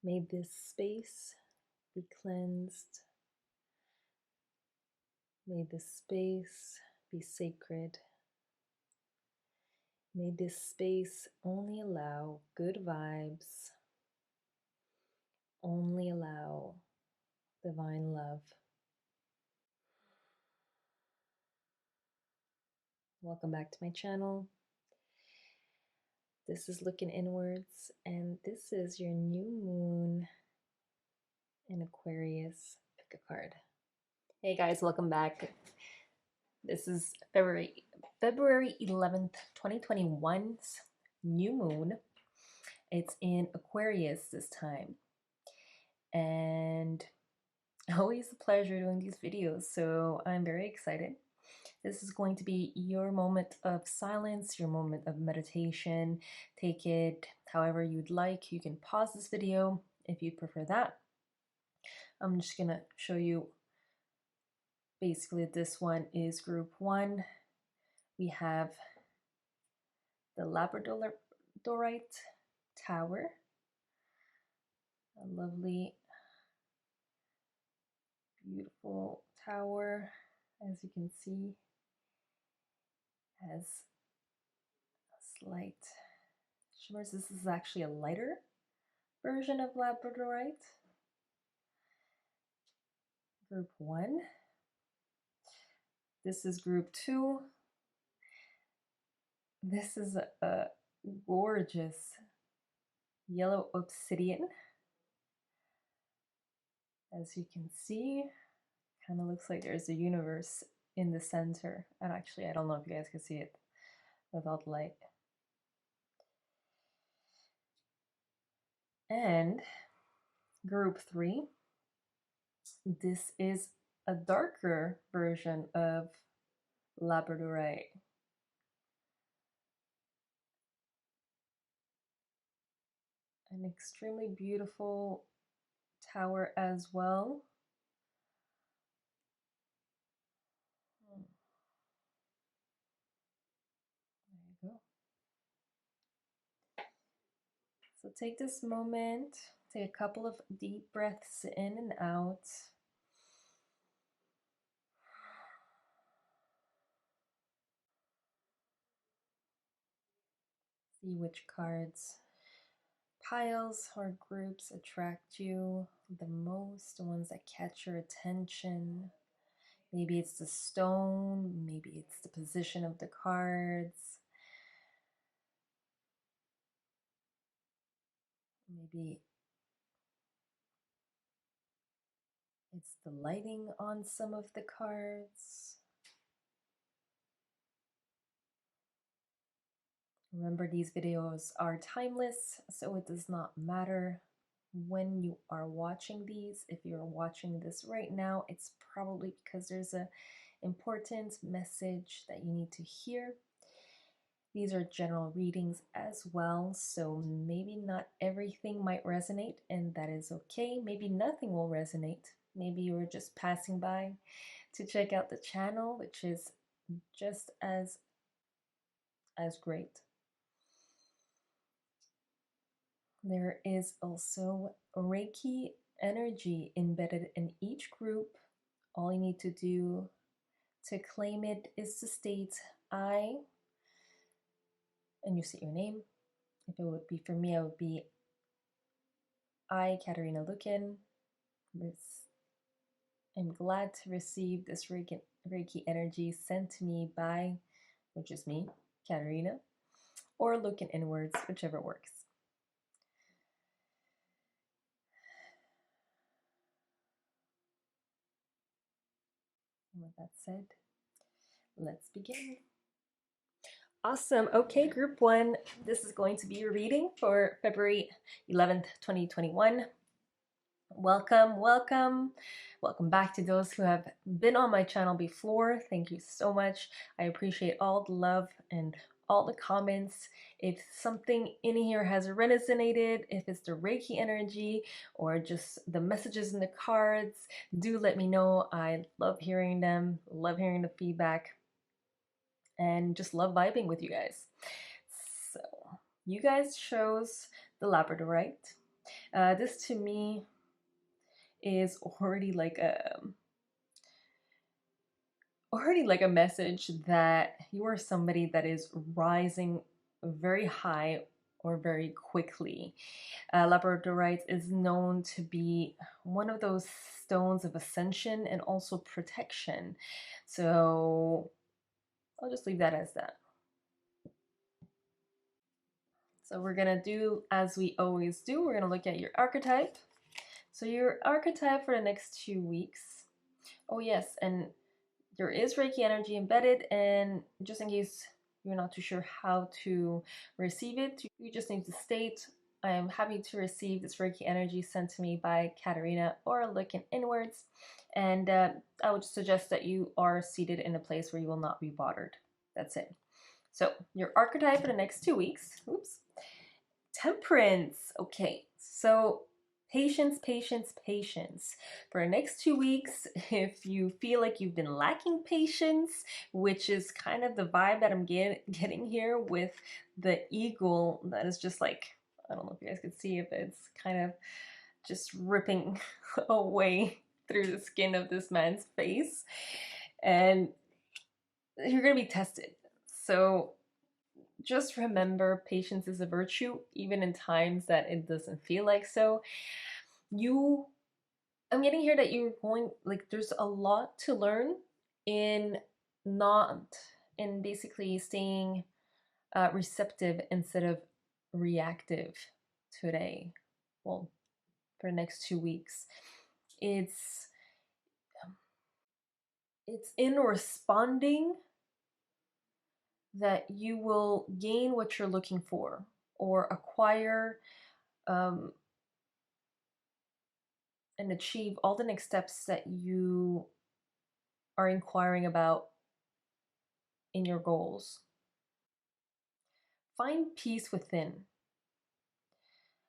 May this space be cleansed. May this space be sacred. May this space only allow good vibes, only allow divine love. Welcome back to my channel. This is Looking Inwards, and this is your new moon in Aquarius. Pick a card. Hey guys, welcome back. This is February 11th, 2021's new moon. It's in Aquarius this time. And always a pleasure doing these videos, so I'm very excited. This is going to be your moment of silence, your moment of meditation. Take it however you'd like. You can pause this video if you'd prefer that. I'm just gonna show you, basically this one is group 1. We have the Labradorite tower, a lovely, beautiful tower, as you can see, has a slight shimmers. This is actually a lighter version of Labradorite. Group 1. This is group 2. This is a gorgeous yellow obsidian. As you can see, kind of looks like there's a universe in the center. And actually, I don't know if you guys can see it without light. And group 3, this is a darker version of Labradorite. An extremely beautiful tower as well. There you go. So take this moment, take a couple of deep breaths in and out. See which cards, piles, or groups attract you the most, the ones that catch your attention. Maybe it's the stone, maybe it's the position of the cards. Maybe it's the lighting on some of the cards. Remember, these videos are timeless, so it does not matter when you are watching these. If you're watching this right now, it's probably because there's an important message that you need to hear. These are general readings as well, so maybe not everything might resonate, and that is okay. Maybe nothing will resonate. Maybe you were just passing by to check out the channel, which is just as great. There is also Reiki energy embedded in each group. All you need to do to claim it is to state I, and you state your name. If it would be for me, I would be I, Katerina Lukin. I'm glad to receive this Reiki energy sent to me by, which is me, Katerina, or Looking Inwards, whichever works. And with that said, let's begin. Awesome. Okay, group 1, this is going to be your reading for February 11th, 2021. Welcome, welcome. Welcome back to those who have been on my channel before. Thank you so much. I appreciate all the love and all the comments. If something in here has resonated, if it's the Reiki energy or just the messages in the cards, do let me know. I love hearing them, love hearing the feedback, and just love vibing with you guys. So you guys chose the Labradorite. This to me is already like a message that you are somebody that is rising very high or very quickly. Labradorite is known to be one of those stones of ascension and also protection. So I'll just leave that as that. So we're gonna do as we always do. We're gonna look at your archetype. So your archetype for the next 2 weeks. Oh yes, and there is Reiki energy embedded, and just in case you're not too sure how to receive it, you just need to state, I am happy to receive this Reiki energy sent to me by Katarina, or looking inwards. And I would suggest that you are seated in a place where you will not be bothered. That's it. So your archetype for the next 2 weeks. Oops. Temperance. Okay, so patience, patience, patience. For the next 2 weeks, if you feel like you've been lacking patience, which is kind of the vibe that I'm getting here with the eagle, that is just like, I don't know if you guys could see if it's kind of just ripping away through the skin of this man's face. And you're going to be tested. So just remember, patience is a virtue, even in times that it doesn't feel like so. I'm getting here that you're going, like, there's a lot to learn in not, in basically staying receptive instead of reactive today. Well, for the next 2 weeks. It's in responding that you will gain what you're looking for or acquire and achieve all the next steps that you are inquiring about in your goals. Find peace within.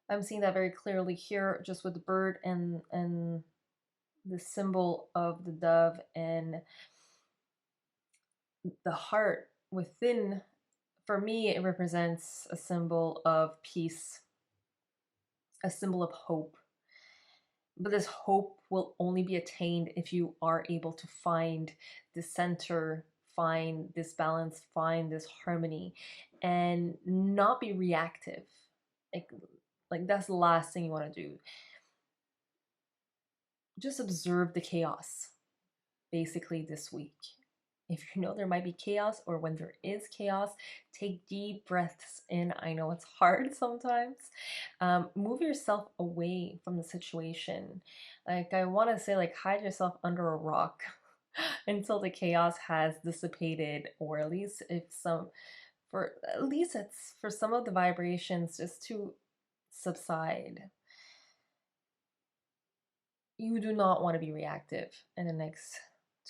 I'm seeing that very clearly here, just with the bird and the symbol of the dove and the heart within. For me, it represents a symbol of peace, a symbol of hope. But this hope will only be attained if you are able to find the center, find this balance, find this harmony, and not be reactive. Like that's the last thing you want to do. Just observe the chaos, basically, this week. If you know there might be chaos, or when there is chaos, take deep breaths in. I know it's hard sometimes. Move yourself away from the situation. Like, I want to say, like, hide yourself under a rock until the chaos has dissipated, or at least it's for some of the vibrations just to subside. You do not want to be reactive in the next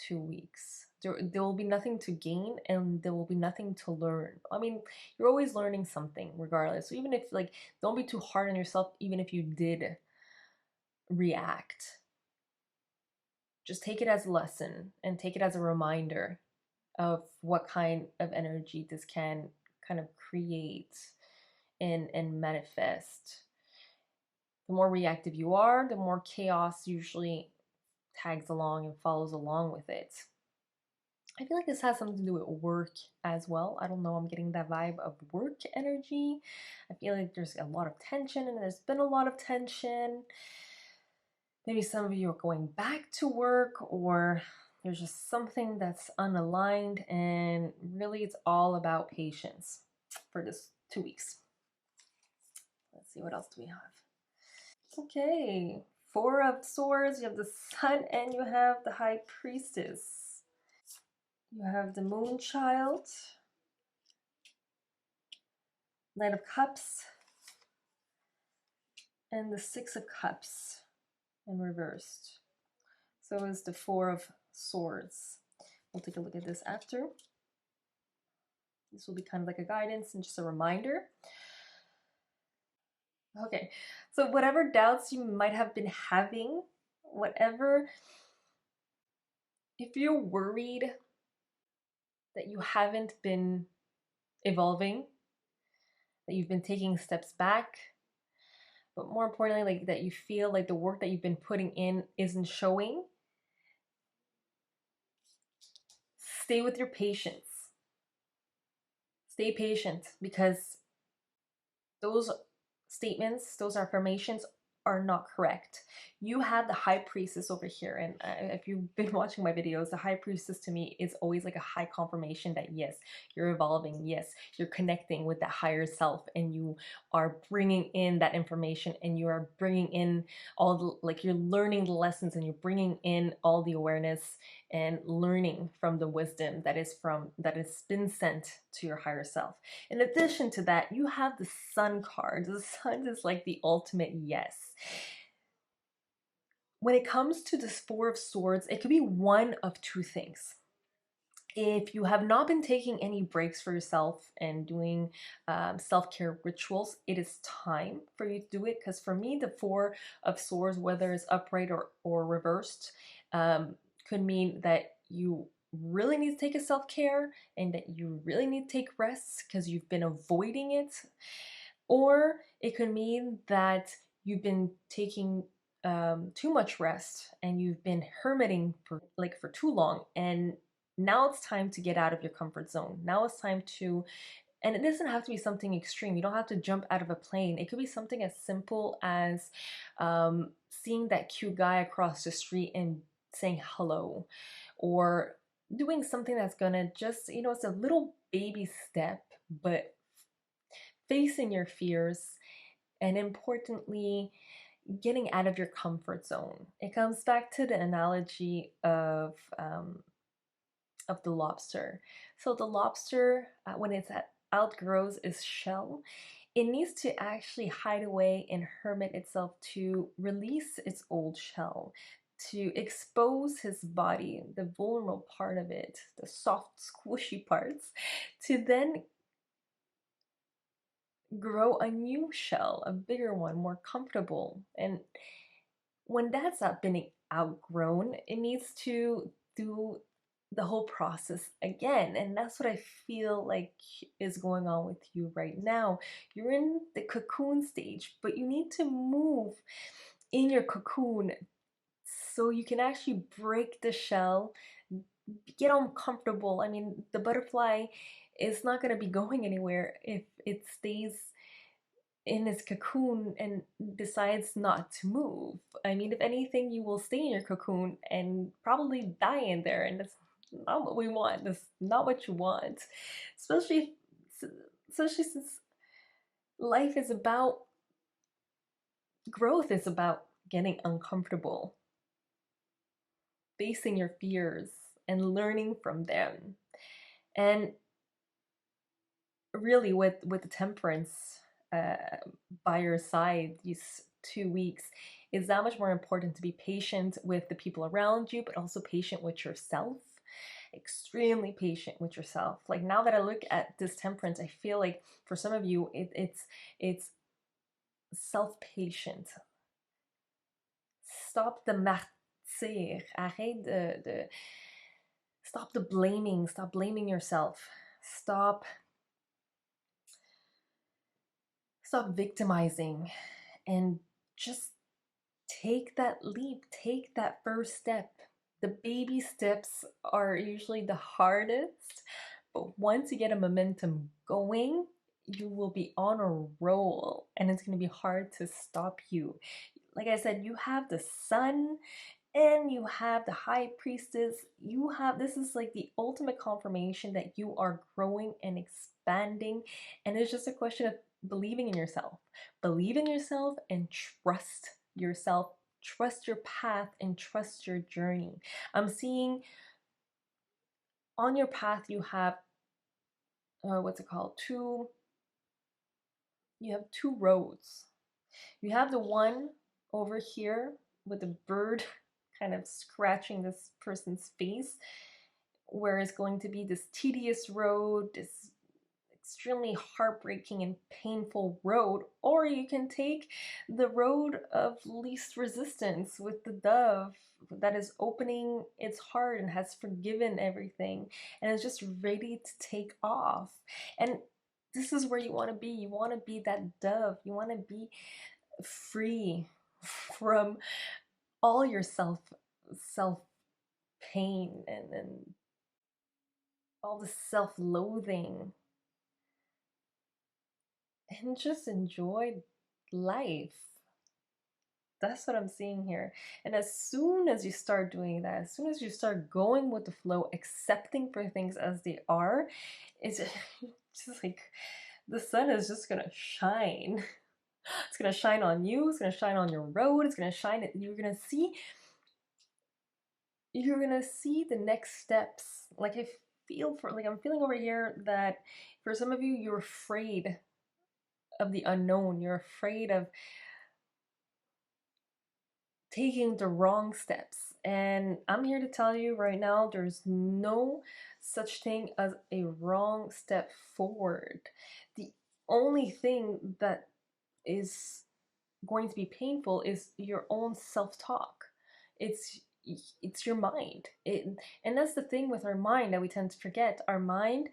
2 weeks. There will be nothing to gain, and there will be nothing to learn. I mean, you're always learning something regardless. So even if, like, don't be too hard on yourself, even if you did react. Just take it as a lesson and take it as a reminder of what kind of energy this can kind of create and manifest. The more reactive you are, the more chaos usually tags along and follows along with it. I feel like this has something to do with work as well. I don't know, I'm getting that vibe of work energy. I feel like there's a lot of tension, and there's been a lot of tension. Maybe some of you are going back to work, or there's just something that's unaligned, and really it's all about patience for this 2 weeks. Let's see, what else do we have? Okay, Four of Swords, you have the Sun, and you have the High Priestess. You have the Moon Child, Knight of Cups, and the Six of Cups in reversed. So is the Four of Swords. We'll take a look at this after. This will be kind of like a guidance and just a reminder. Okay, so whatever doubts you might have been having, if you're worried that you haven't been evolving, that you've been taking steps back, but more importantly, like that you feel like the work that you've been putting in isn't showing, stay with your patience. Stay patient, because those statements, those affirmations are not correct. You have the high priestess over here, and if you've been watching my videos, the high priestess to me is always like a high confirmation that yes, you're evolving, yes, you're connecting with that higher self, and you are bringing in that information, and you are bringing in all the, like, you're learning the lessons, and you're bringing in all the awareness and learning from the wisdom that has been sent to your higher self. In addition to that, you have the sun card. The sun is like the ultimate yes. When it comes to this Four of Swords, it could be one of two things. If you have not been taking any breaks for yourself and doing self-care rituals, it is time for you to do it. Because for me, the Four of Swords, whether it's upright or reversed, could mean that you really need to take a self-care and that you really need to take rests because you've been avoiding it. Or it could mean that you've been taking too much rest and you've been hermiting for too long, and now it's time to get out of your comfort zone. Now it's time to, and it doesn't have to be something extreme. You don't have to jump out of a plane. It could be something as simple as seeing that cute guy across the street and saying hello, or doing something that's gonna just, it's a little baby step, but facing your fears, and importantly, getting out of your comfort zone. It comes back to the analogy of the lobster. So the lobster, when it's outgrows its shell, it needs to actually hide away and hermit itself to release its old shell, to expose his body, the vulnerable part of it, the soft, squishy parts, to then grow a new shell, a bigger one, more comfortable. And when that's not been outgrown, it needs to do the whole process again. And that's what I feel like is going on with you right now. You're in the cocoon stage, but you need to move in your cocoon so you can actually break the shell, get uncomfortable. I mean, the butterfly is not going to be going anywhere if it stays in its cocoon and decides not to move. I mean, if anything, you will stay in your cocoon and probably die in there, and that's not what we want. That's not what you want, especially especially since life is about growth, is about getting uncomfortable, facing your fears and learning from them. And really, with the temperance uh, by your side these 2 weeks, is that much more important to be patient with the people around you, but also patient with yourself. Extremely patient with yourself. Like, now that I look at this temperance, I feel like for some of you it's self-patient. Stop the martyr. Arrête de stop the blaming. Stop blaming yourself. Stop victimizing, and just take that leap, take that first step. The baby steps are usually the hardest, but once you get a momentum going, you will be on a roll, and it's going to be hard to stop you. Like I said, you have the sun and you have the high priestess. This is like the ultimate confirmation that you are growing and expanding, and it's just a question of believing in yourself. Believe in yourself and trust yourself. Trust your path and trust your journey. I'm seeing on your path you have what's it called? You have two roads. You have the one over here with the bird kind of scratching this person's face, where it's going to be this tedious road, this extremely heartbreaking and painful road. Or you can take the road of least resistance with the dove that is opening its heart and has forgiven everything and is just ready to take off. And this is where you want to be. You want to be that dove. You want to be free from all your self pain and all the self-loathing, and just enjoy life. That's what I'm seeing here. And as soon as you start doing that, as soon as you start going with the flow, accepting for things as they are, it's just like the sun is just gonna shine. It's gonna shine on you, it's gonna shine on your road, it's gonna shine, you're gonna see the next steps. Like I'm feeling over here that for some of you, you're afraid of the unknown. You're afraid of taking the wrong steps. And I'm here to tell you right now, there's no such thing as a wrong step forward. The only thing that is going to be painful is your own self-talk. It's your mind. And that's the thing with our mind that we tend to forget. Our mind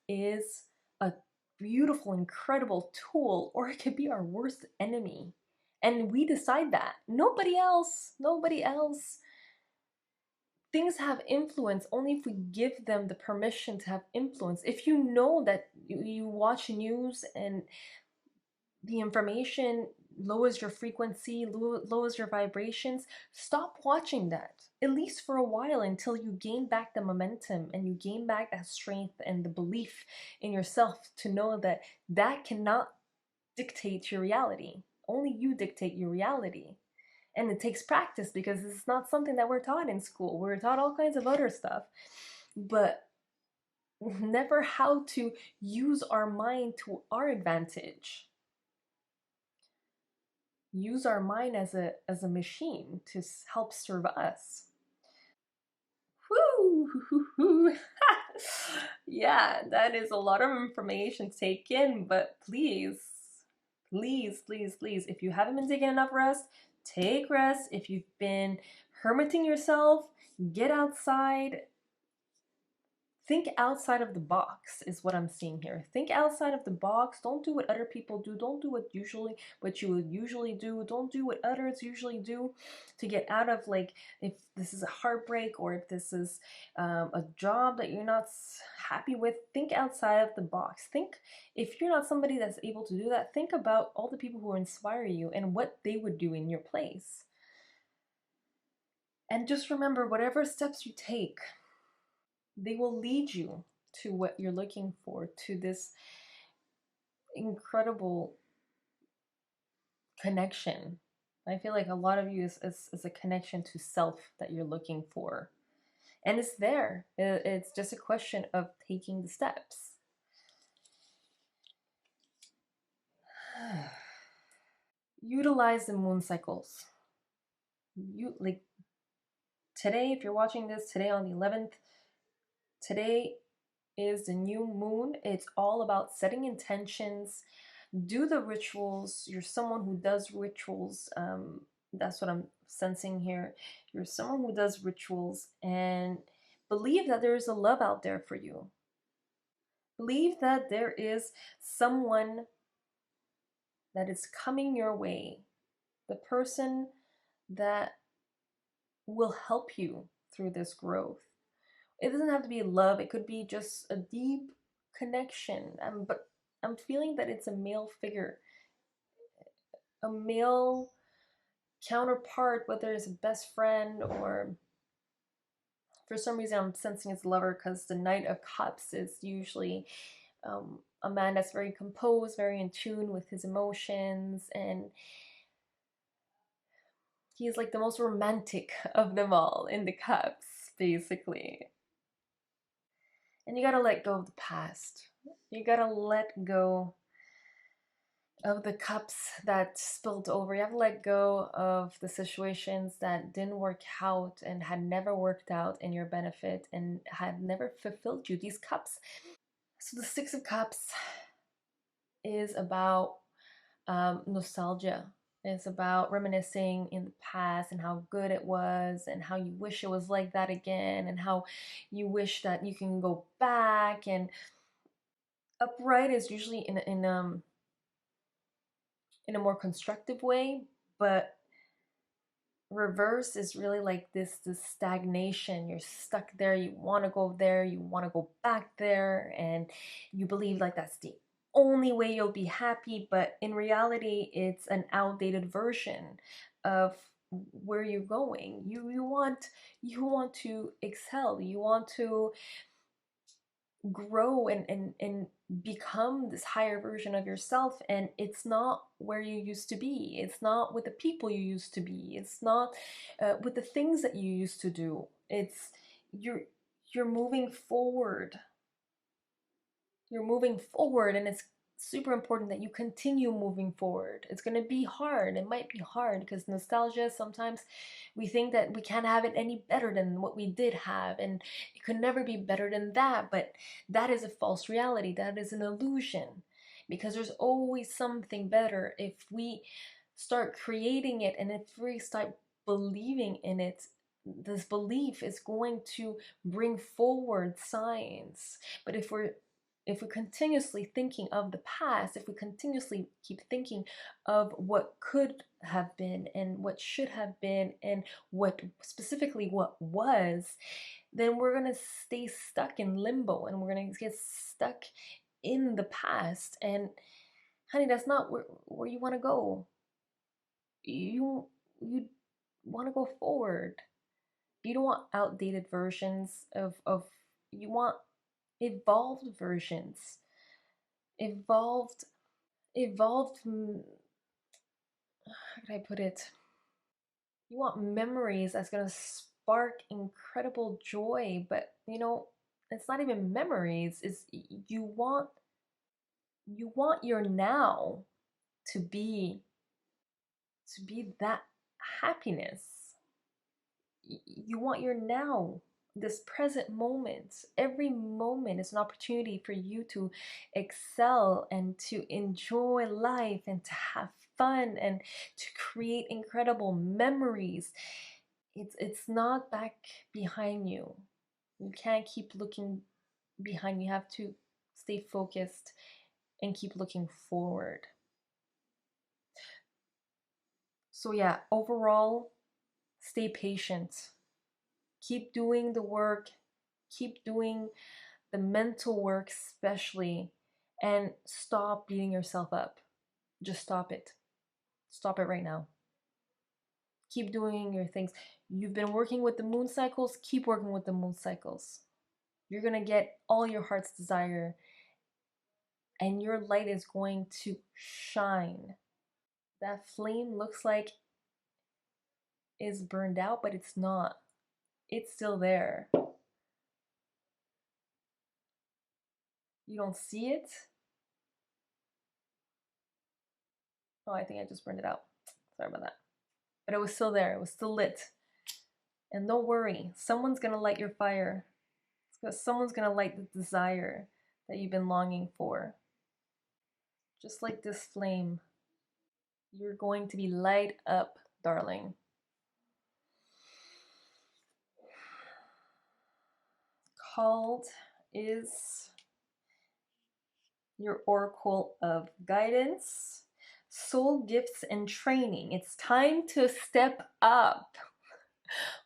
is a beautiful, incredible tool, or it could be our worst enemy. And we decide that. Nobody else. Nobody else. Things have influence only if we give them the permission to have influence. If you know that you watch news and the information lowers your frequency, lowers your vibrations, stop watching that, at least for a while, until you gain back the momentum and you gain back that strength and the belief in yourself to know that that cannot dictate your reality. Only you dictate your reality. And it takes practice because it's not something that we're taught in school. We're taught all kinds of other stuff, but never how to use our mind to our advantage. Use our mind as a machine to help serve us. Woo! Yeah, that is a lot of information to take in, but please, please, please, please, if you haven't been taking enough rest, take rest. If you've been hermiting yourself, get outside. Think outside of the box is what I'm seeing here. Think outside of the box. Don't do what other people do. Don't do what you would usually do. Don't do what others usually do to get out of, like, if this is a heartbreak or if this is a job that you're not happy with. Think outside of the box. Think, if you're not somebody that's able to do that, think about all the people who inspire you and what they would do in your place. And just remember, whatever steps you take, they will lead you to what you're looking for, to this incredible connection. I feel like a lot of you is a connection to self that you're looking for. And it's there. It's just a question of taking the steps. Utilize the moon cycles. Like today, if you're watching this today on the 11th, today is the new moon. It's all about setting intentions. Do the rituals. You're someone who does rituals. That's what I'm sensing here. You're someone who does rituals, and believe that there is a love out there for you. Believe that there is someone that is coming your way, the person that will help you through this growth. It doesn't have to be love. It could be just a deep connection. But I'm feeling that it's a male figure, a male counterpart, whether it's a best friend or, for some reason I'm sensing it's a lover, because the Knight of Cups is usually a man that's very composed, very in tune with his emotions, and he's like the most romantic of them all in the cups, basically. And you gotta let go of the past. You gotta let go of the cups that spilled over. You have to let go of the situations that didn't work out and had never worked out in your benefit and had never fulfilled you. These cups. So the Six of Cups is about nostalgia. It's about reminiscing in the past and how good it was and how you wish it was like that again and how you wish that you can go back. And upright is usually in a more constructive way, but reverse is really like this stagnation. You're stuck there, you want to go there, you want to go back there, and you believe like that's the only way you'll be happy, but in reality it's an outdated version of where you're going. You want to excel, you want to grow and become this higher version of yourself, and it's not where you used to be, it's not with the people you used to be, it's not with the things that you used to do. It's you're moving forward, and it's super important that you continue moving forward. It's going to be hard, it might be hard, because nostalgia, sometimes we think that we can't have it any better than what we did have, and it could never be better than that, but that is a false reality, that is an illusion, because there's always something better if we start creating it, and if we start believing in it. This belief is going to bring forward science. But if we're continuously thinking of the past, if we continuously keep thinking of what could have been and what should have been and what specifically what was, then we're going to stay stuck in limbo, and we're going to get stuck in the past. And honey, that's not where you want to go. You want to go forward. You don't want outdated versions of you want evolved versions. Evolved, how could I put it? You want memories that's going to spark incredible joy, but it's not even memories. It's you want your now to be that happiness. You want your now, this present moment. Every moment is an opportunity for you to excel and to enjoy life and to have fun and to create incredible memories. It's not back behind you. You can't keep looking behind. You have to stay focused and keep looking forward. So yeah, overall, stay patient. Keep doing the work. Keep doing the mental work, especially, and stop beating yourself up. Just stop it. Stop it right now. Keep doing your things. You've been working with the moon cycles, keep working with the moon cycles. You're going to get all your heart's desire, and your light is going to shine. That flame looks like is burned out, but it's not. It's still there. You don't see it? Oh, I think I just burned it out. Sorry about that. But it was still there. It was still lit. And don't worry, someone's going to light your fire. Because someone's going to light the desire that you've been longing for. Just like this flame. You're going to be light up, darling. Called is your oracle of guidance, soul gifts, and training. It's time to step up.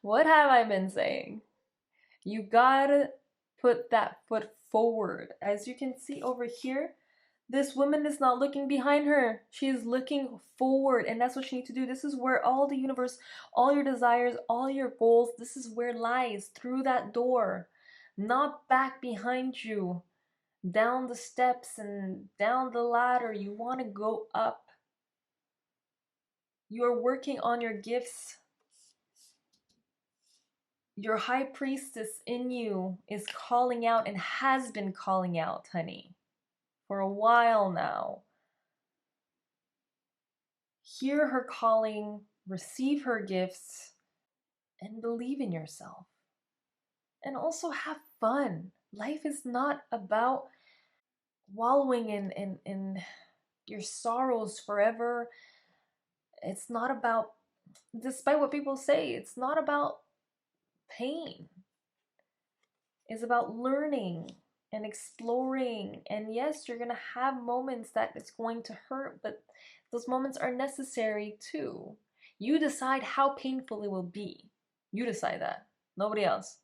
What have I been saying? You gotta put that foot forward. As you can see over here, this woman is not looking behind her. She is looking forward, and that's what she needs to do. This is where all the universe, all your desires, all your goals, this is where lies, through that door, not back behind you, down the steps and down the ladder. You want to go up. You are working on your gifts. Your high priestess in you is calling out and has been calling out, honey, for a while now. Hear her calling, receive her gifts, and believe in yourself. And also have fun. Life is not about wallowing in your sorrows forever. It's not about, despite what people say, it's not about pain. It's about learning. and exploring. And yes, you're gonna have moments that it's going to hurt, but those moments are necessary too. You decide how painful it will be. You decide that. Nobody else.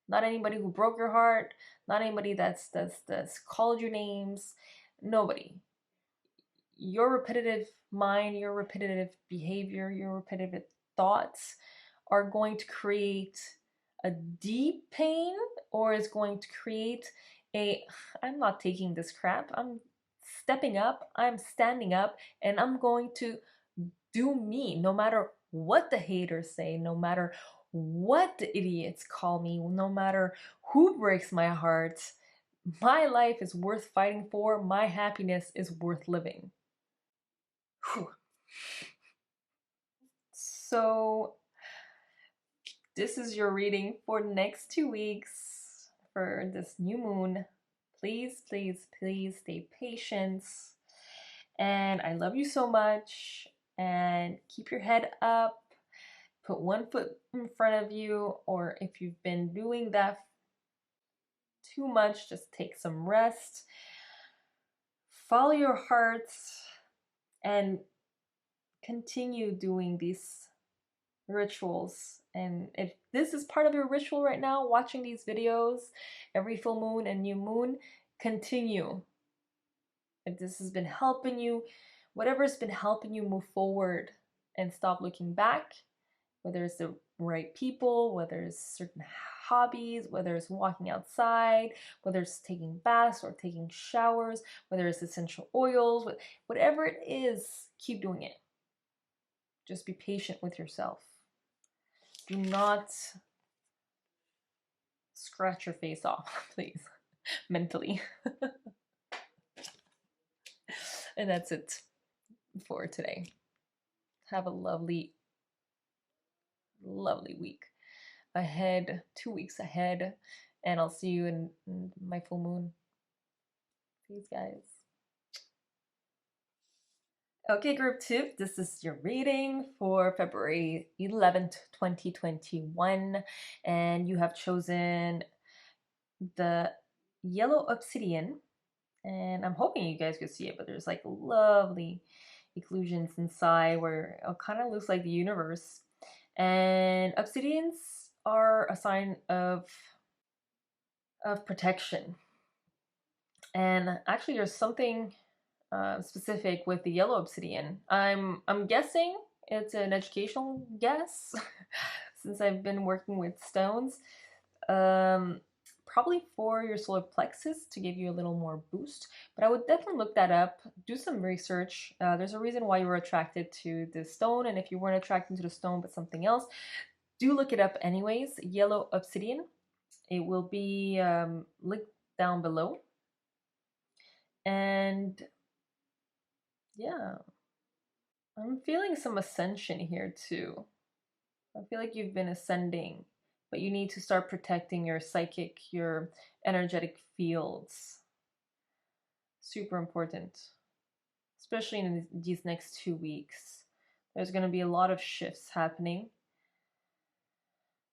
Not anybody who broke your heart, not anybody that's called you names. Nobody. Your repetitive mind, your repetitive behavior, your repetitive thoughts are going to create a deep pain, or is going to create a, I'm not taking this crap, I'm stepping up, I'm standing up, and I'm going to do me, no matter what the haters say, no matter what the idiots call me, no matter who breaks my heart. My life is worth fighting for. My happiness is worth living. Whew. So this is your reading for the next 2 weeks for this new moon. Please, please, please stay patient. And I love you so much. And keep your head up. Put one foot in front of you, or if you've been doing that too much, just take some rest. Follow your heart and continue doing these rituals. And if this is part of your ritual right now, watching these videos every full moon and new moon, continue. If this has been helping you, whatever's been helping you move forward and stop looking back, whether it's the right people, whether it's certain hobbies, whether it's walking outside, whether it's taking baths or taking showers, whether it's essential oils, whatever it is, keep doing it. Just be patient with yourself. Do not scratch your face off, please, mentally. And that's it for today. Have a lovely, lovely week ahead, 2 weeks ahead, and I'll see you in my full moon. Peace, guys. Okay, group 2, this is your reading for February 11th, 2021, and you have chosen the yellow obsidian, and I'm hoping you guys could see it, but there's like lovely occlusions inside where it kind of looks like the universe. And obsidians are a sign of protection. And actually there's something specific with the yellow obsidian. I'm guessing it's an educational guess since I've been working with stones. Probably for your solar plexus to give you a little more boost, but I would definitely look that up, do some research. There's a reason why you were attracted to this stone, and if you weren't attracted to the stone but something else, do look it up anyways. Yellow obsidian. It will be linked down below. And yeah, I'm feeling some ascension here too. I feel like you've been ascending, but you need to start protecting your psychic, your energetic fields. Super important, especially in these next 2 weeks. There's going to be a lot of shifts happening.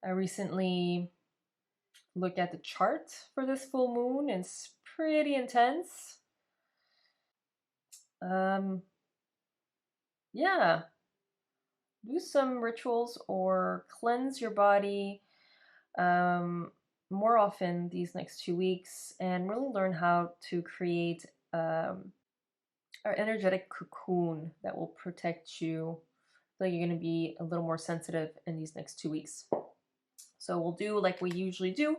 I recently looked at the chart for this full moon. It's pretty intense. Yeah, do some rituals or cleanse your body more often these next 2 weeks, and really learn how to create our energetic cocoon that will protect you. So you're going to be a little more sensitive in these next 2 weeks. So we'll do like we usually do.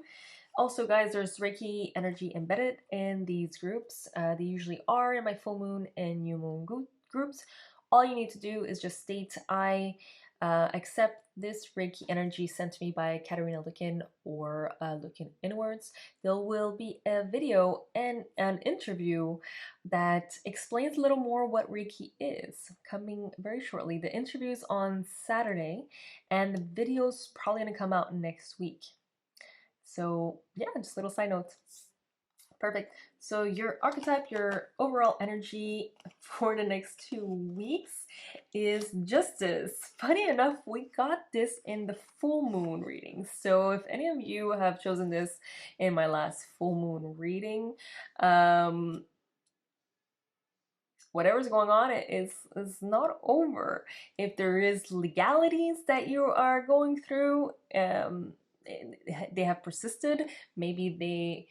Also, guys, there's Reiki energy embedded in these groups. They usually are in my full moon and new moon groups. All you need to do is just state, I accept this Reiki energy sent to me by Katarina Lookin or Lookin Inwards. There will be a video and an interview that explains a little more what Reiki is, coming very shortly. The interview's on Saturday, and the video's probably going to come out next week. So yeah, just a little side note. Perfect. So your archetype, your overall energy for the next 2 weeks is justice. Funny enough, we got this in the full moon reading. So if any of you have chosen this in my last full moon reading, whatever's going on is not over. If there is legalities that you are going through, they have persisted. Maybe they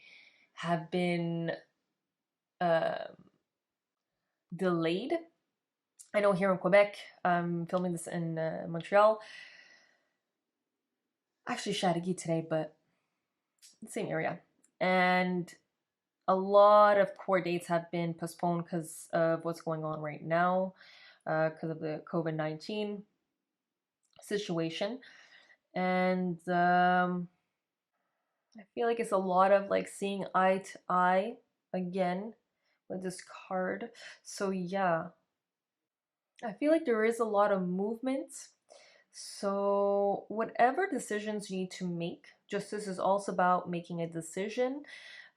have been delayed. I know here in Quebec, I'm filming this in Montreal. Actually, Chateauguay today, but same area. And a lot of court dates have been postponed because of what's going on right now, because of the COVID-19 situation. And I feel like it's a lot of like seeing eye to eye again with this card. So yeah, I feel like there is a lot of movement. So whatever decisions you need to make, justice is also about making a decision.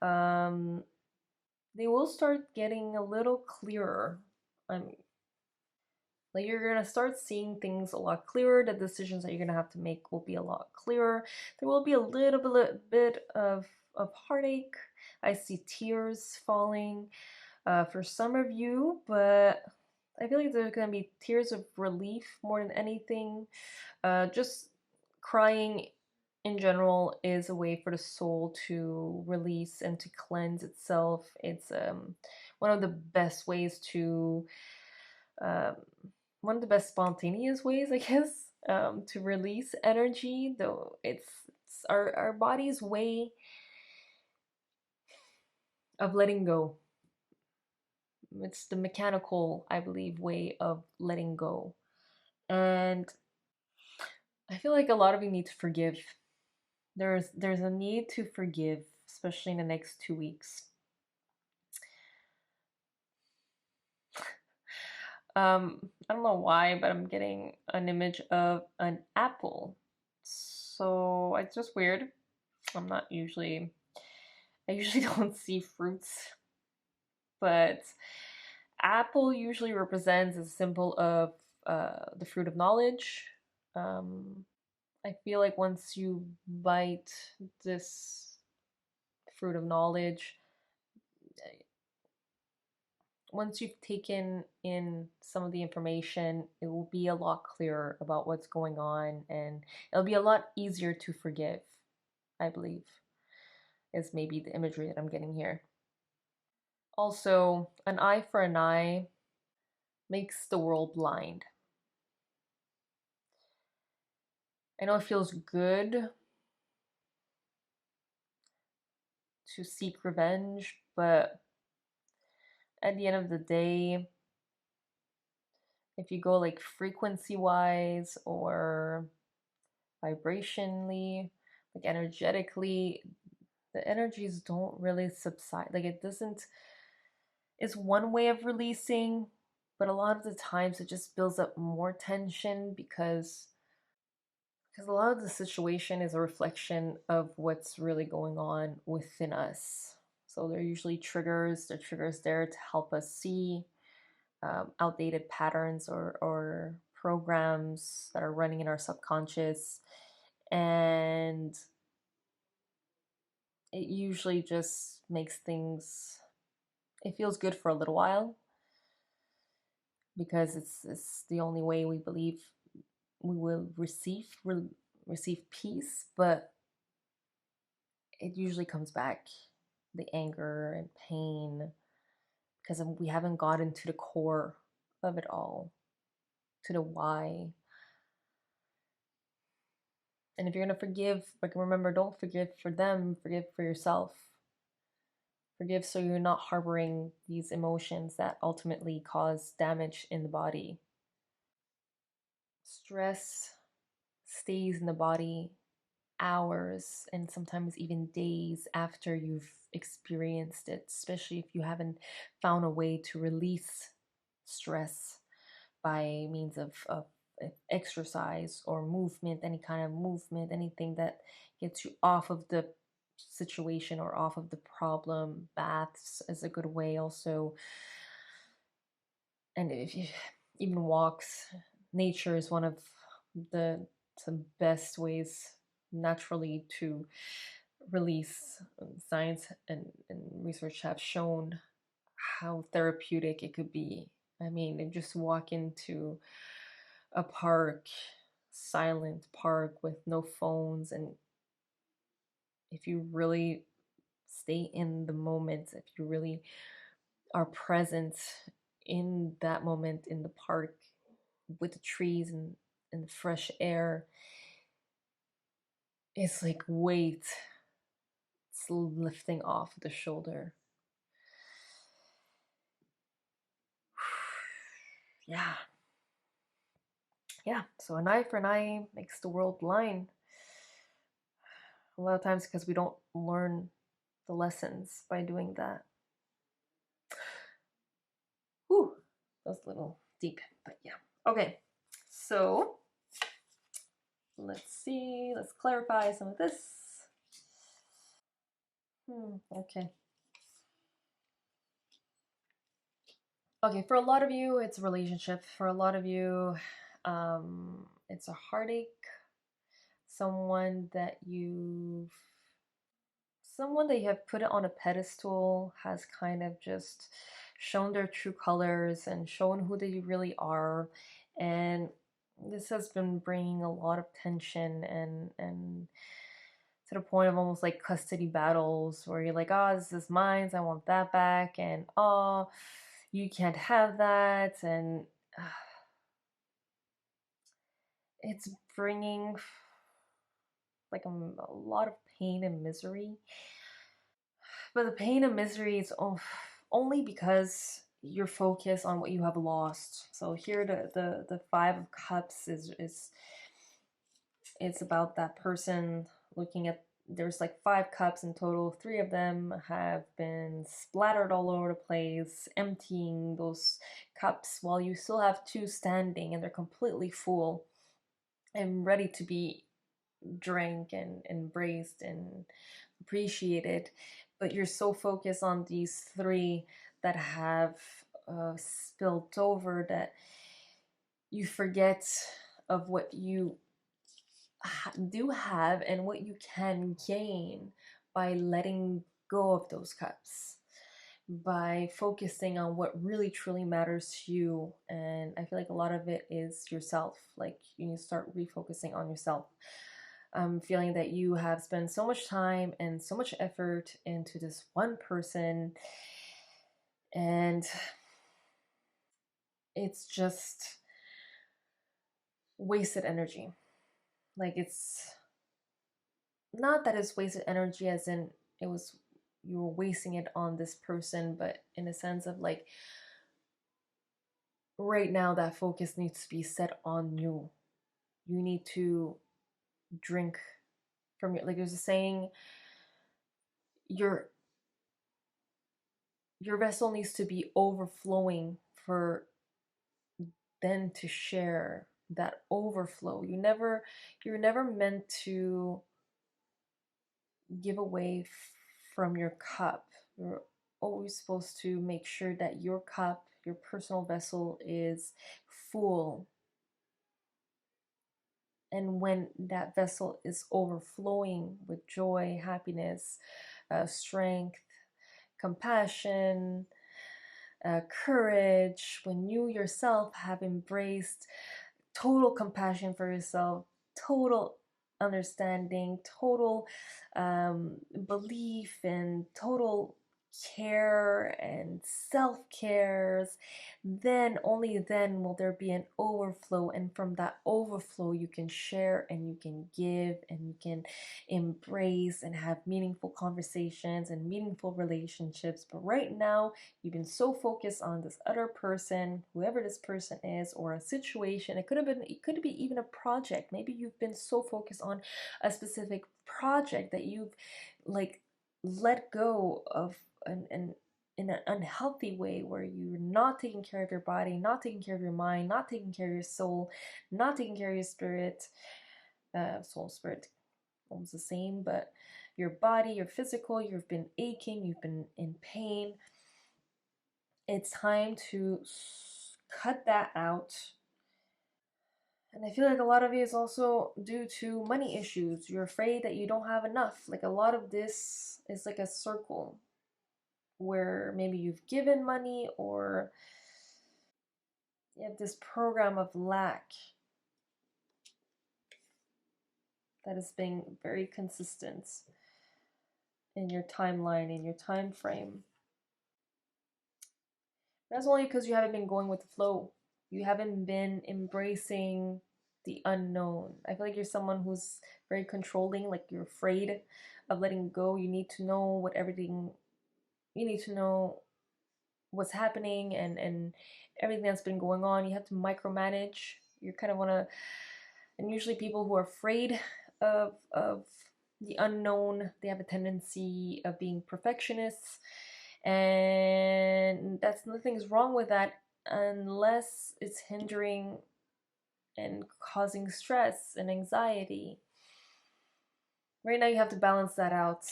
They will start getting a little clearer. I mean, like you're gonna start seeing things a lot clearer. The decisions that you're gonna have to make will be a lot clearer. There will be a little bit of heartache. I see tears falling for some of you, but I feel like there's gonna be tears of relief more than anything. Just crying in general is a way for the soul to release and to cleanse itself. It's one of the best ways to one of the best spontaneous ways, I guess, to release energy. Though it's our body's way of letting go. It's the mechanical, I believe, way of letting go. And I feel like a lot of you need to forgive. There's a need to forgive, especially in the next 2 weeks. I don't know why, but I'm getting an image of an apple. So it's just weird. I usually don't see fruits, but apple usually represents a symbol of the fruit of knowledge. I feel like once you bite this fruit of knowledge, once you've taken in some of the information, it will be a lot clearer about what's going on, and it'll be a lot easier to forgive, I believe, is maybe the imagery that I'm getting here. Also, an eye for an eye makes the world blind. I know it feels good to seek revenge, but at the end of the day, if you go like frequency wise or vibrationally, like energetically, the energies don't really subside. Like it doesn't, it's one way of releasing, but a lot of the times it just builds up more tension because a lot of the situation is a reflection of what's really going on within us. So they're usually triggers. They're triggers there to help us see outdated patterns or programs that are running in our subconscious. And it usually just makes things, it feels good for a little while because it's the only way we believe we will receive peace, but it usually comes back, the anger and pain, because we haven't gotten to the core of it all, to the why. And if you're going to forgive, like remember, don't forgive for them, forgive for yourself. Forgive so you're not harboring these emotions that ultimately cause damage in the body. Stress stays in the body hours and sometimes even days after you've experienced it, especially if you haven't found a way to release stress by means of exercise or movement, any kind of movement, anything that gets you off of the situation or off of the problem. Baths is a good way also. And if you even walks, nature is one of the best ways naturally to release. Science and research have shown how therapeutic it could be. I mean, just walk into a park, silent park with no phones, and if you really stay in the moment, if you really are present in that moment in the park with the trees and the fresh air, it's like weight, it's lifting off the shoulder. Yeah. Yeah, so an eye for an eye makes the world blind. A lot of times because we don't learn the lessons by doing that. Whew, that was a little deep, but yeah. Okay, so let's see, let's clarify some of this. Okay. Okay, for a lot of you, it's a relationship. For a lot of you, it's a heartache. Someone that you have put it on a pedestal has kind of just shown their true colors and shown who they really are. And this has been bringing a lot of tension and to the point of almost like custody battles where you're like, oh, this is mine, I want that back, and oh, you can't have that, and it's bringing like a lot of pain and misery. But the pain and misery is only because you're focused on what you have lost. So here the Five of Cups is it's about that person looking at, there's like 5 cups in total. 3 of them have been splattered all over the place, emptying those cups while you still have 2 standing and they're completely full and ready to be drank and embraced and appreciated. But you're so focused on these 3 that have spilled over that you forget of what you do have and what you can gain by letting go of those cups, by focusing on what really truly matters to you. And I feel like a lot of it is yourself. Like you need to start refocusing on yourself. I'm feeling that you have spent so much time and so much effort into this one person, and it's just wasted energy. Like, it's not that it's wasted energy as in it was, you were wasting it on this person, but in a sense of like, right now that focus needs to be set on you. You need to drink from your, like there's a saying, your vessel needs to be overflowing for then to share that overflow. You're never meant to give away from your cup. You're always supposed to make sure that your cup, your personal vessel, is full. And when that vessel is overflowing with joy, happiness, strength, compassion, courage, when you yourself have embraced total compassion for yourself, total understanding, total belief, and total care and self-cares, then only then will there be an overflow. And from that overflow you can share and you can give and you can embrace and have meaningful conversations and meaningful relationships. But right now you've been so focused on this other person, whoever this person is, or a situation. It could be even a project. Maybe you've been so focused on a specific project that you've like let go of in an unhealthy way, where you're not taking care of your body, not taking care of your mind, not taking care of your soul, not taking care of your spirit, soul, spirit, almost the same, but your body, your physical, you've been aching, you've been in pain. It's time to cut that out. And I feel like a lot of it is also due to money issues. You're afraid that you don't have enough. Like a lot of this is like a circle where maybe you've given money or you have this program of lack that has been very consistent in your timeline, in your time frame. That's only because you haven't been going with the flow. You haven't been embracing the unknown. I feel like you're someone who's very controlling, like you're afraid of letting go. You need to know what everything, you need to know what's happening and everything that's been going on. You have to micromanage. You kind of want to, and usually people who are afraid of the unknown, they have a tendency of being perfectionists, and that's nothing's wrong with that unless it's hindering and causing stress and anxiety. Right now you have to balance that out.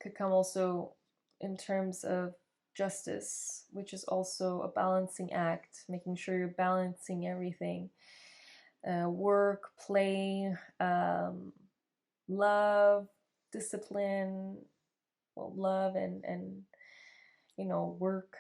Could come also in terms of justice, which is also a balancing act, making sure you're balancing everything. Work, play, love, discipline, well, love and you know, work,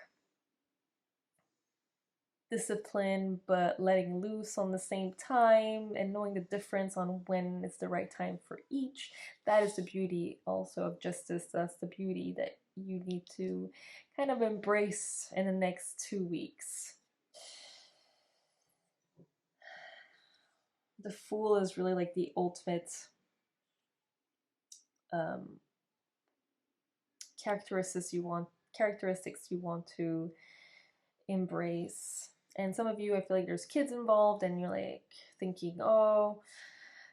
discipline, but letting loose on the same time and knowing the difference on when it's the right time for each. That is the beauty also of justice. That's the beauty that you need to kind of embrace in the next 2 weeks. The Fool is really like the ultimate characteristics you want to embrace. And some of you, I feel like there's kids involved and you're like thinking, oh,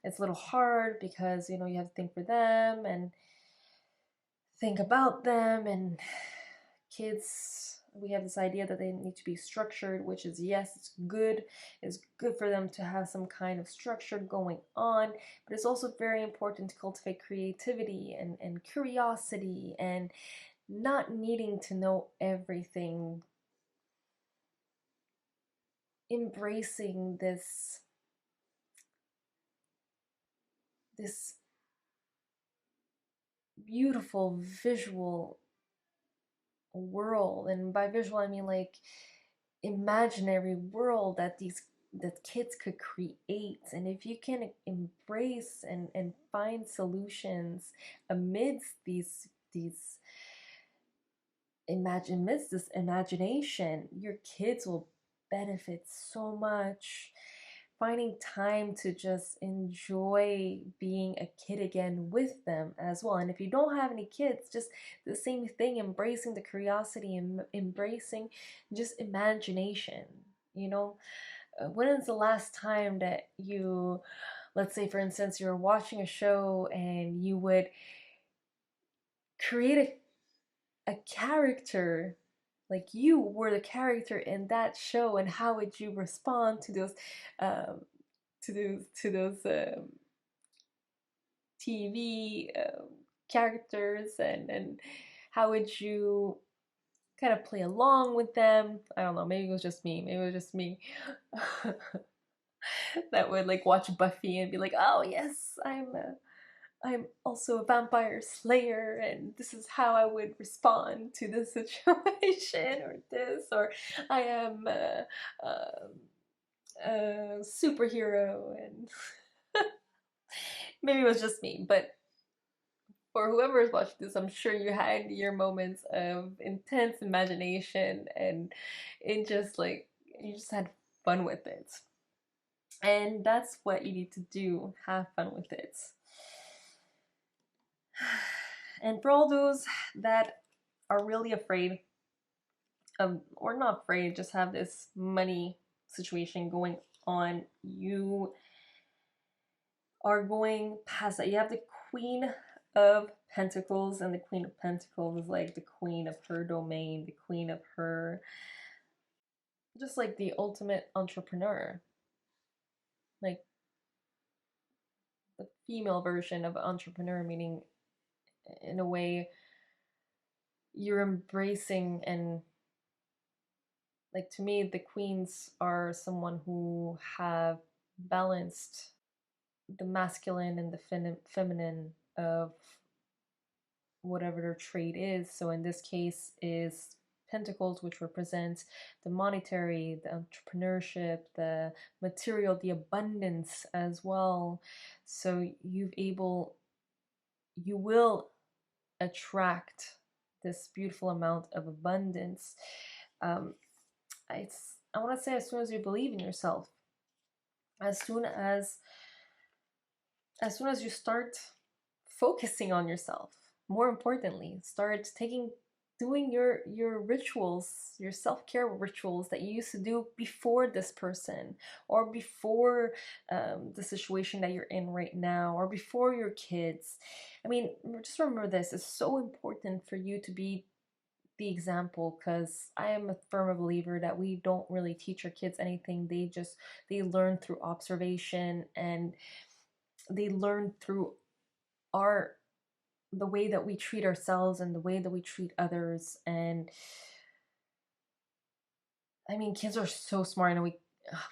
it's a little hard because, you know, you have to think for them and think about them. And kids, we have this idea that they need to be structured, which is, yes, it's good for them to have some kind of structure going on, but it's also very important to cultivate creativity and curiosity and not needing to know everything, embracing this beautiful visual world. And by visual I mean like imaginary world that kids could create. And if you can embrace and find solutions amidst amidst this imagination, your kids will benefit so much. Finding time to just enjoy being a kid again with them as well. And if you don't have any kids, just the same thing, embracing the curiosity and embracing just imagination. You know, when is the last time that you, let's say for instance, you're watching a show and you would create a character, like you were the character in that show, and how would you respond to those TV characters, and how would you kind of play along with them? I don't know, maybe it was just me, that would like watch Buffy and be like, oh yes, I'm also a vampire slayer, and this is how I would respond to this situation, or this, or I am a superhero, and maybe it was just me, but for whoever is watching this, I'm sure you had your moments of intense imagination, and it just like, you just had fun with it. And that's what you need to do, have fun with it. And for all those that are really afraid of, or not afraid, just have this money situation going on, you are going past that. You have the Queen of Pentacles, and the Queen of Pentacles is like the queen of her domain, the queen of her, just like the ultimate entrepreneur, like the female version of entrepreneur, meaning in a way you're embracing, and like to me the queens are someone who have balanced the masculine and the feminine of whatever their trait is. So in this case is pentacles, which represents the monetary, the entrepreneurship, the material, the abundance as well. So you will attract this beautiful amount of abundance. I want to say, as soon as you believe in yourself, as soon as you start focusing on yourself, more importantly, start doing your rituals, your self-care rituals that you used to do before this person, or before the situation that you're in right now, or before your kids. I mean, just remember this, it's so important for you to be the example, because I am a firm believer that we don't really teach our kids anything. They learn through observation, and they learn through the way that we treat ourselves and the way that we treat others. And I mean, kids are so smart, and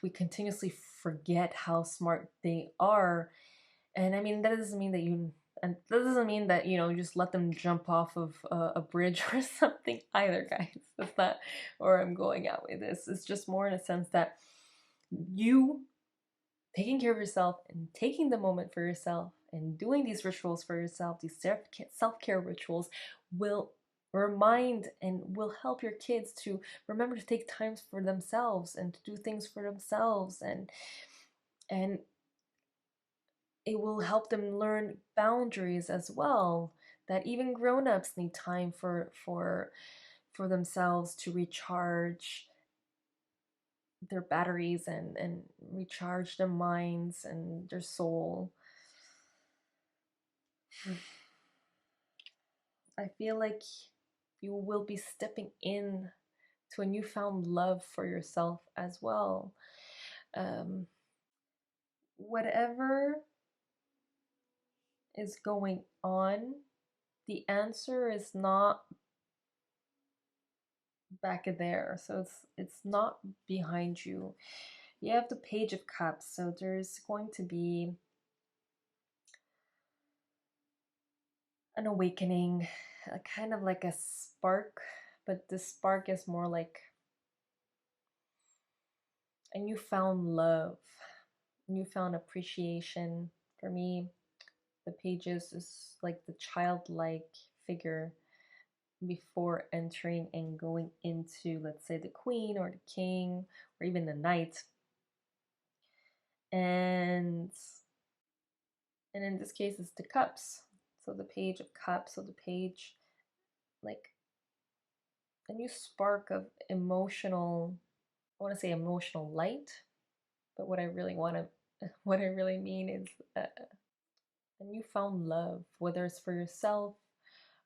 we continuously forget how smart they are. And I mean, that doesn't mean that you just let them jump off of a bridge or something either, guys. That's not where I'm going at with this. It's just more in a sense that you taking care of yourself and taking the moment for yourself and doing these rituals for yourself, these self-care rituals, will remind and will help your kids to remember to take times for themselves and to do things for themselves, and it will help them learn boundaries as well, that even grown-ups need time for themselves to recharge their batteries and recharge their minds and their soul. I feel like you will be stepping in to a newfound love for yourself as well. Whatever is going on, the answer is not back there. So it's not behind you. You have the Page of Cups, so there's going to be an awakening, kind of like a spark, but this spark is more like a newfound love, newfound appreciation. For me, the Pages is like the childlike figure before entering and going into, let's say, the Queen or the King or even the Knight. And in this case, it's the Cups. So the Page of Cups, so the page, like a new spark of emotional, I want to say emotional light, but what I really mean is a newfound love, whether it's for yourself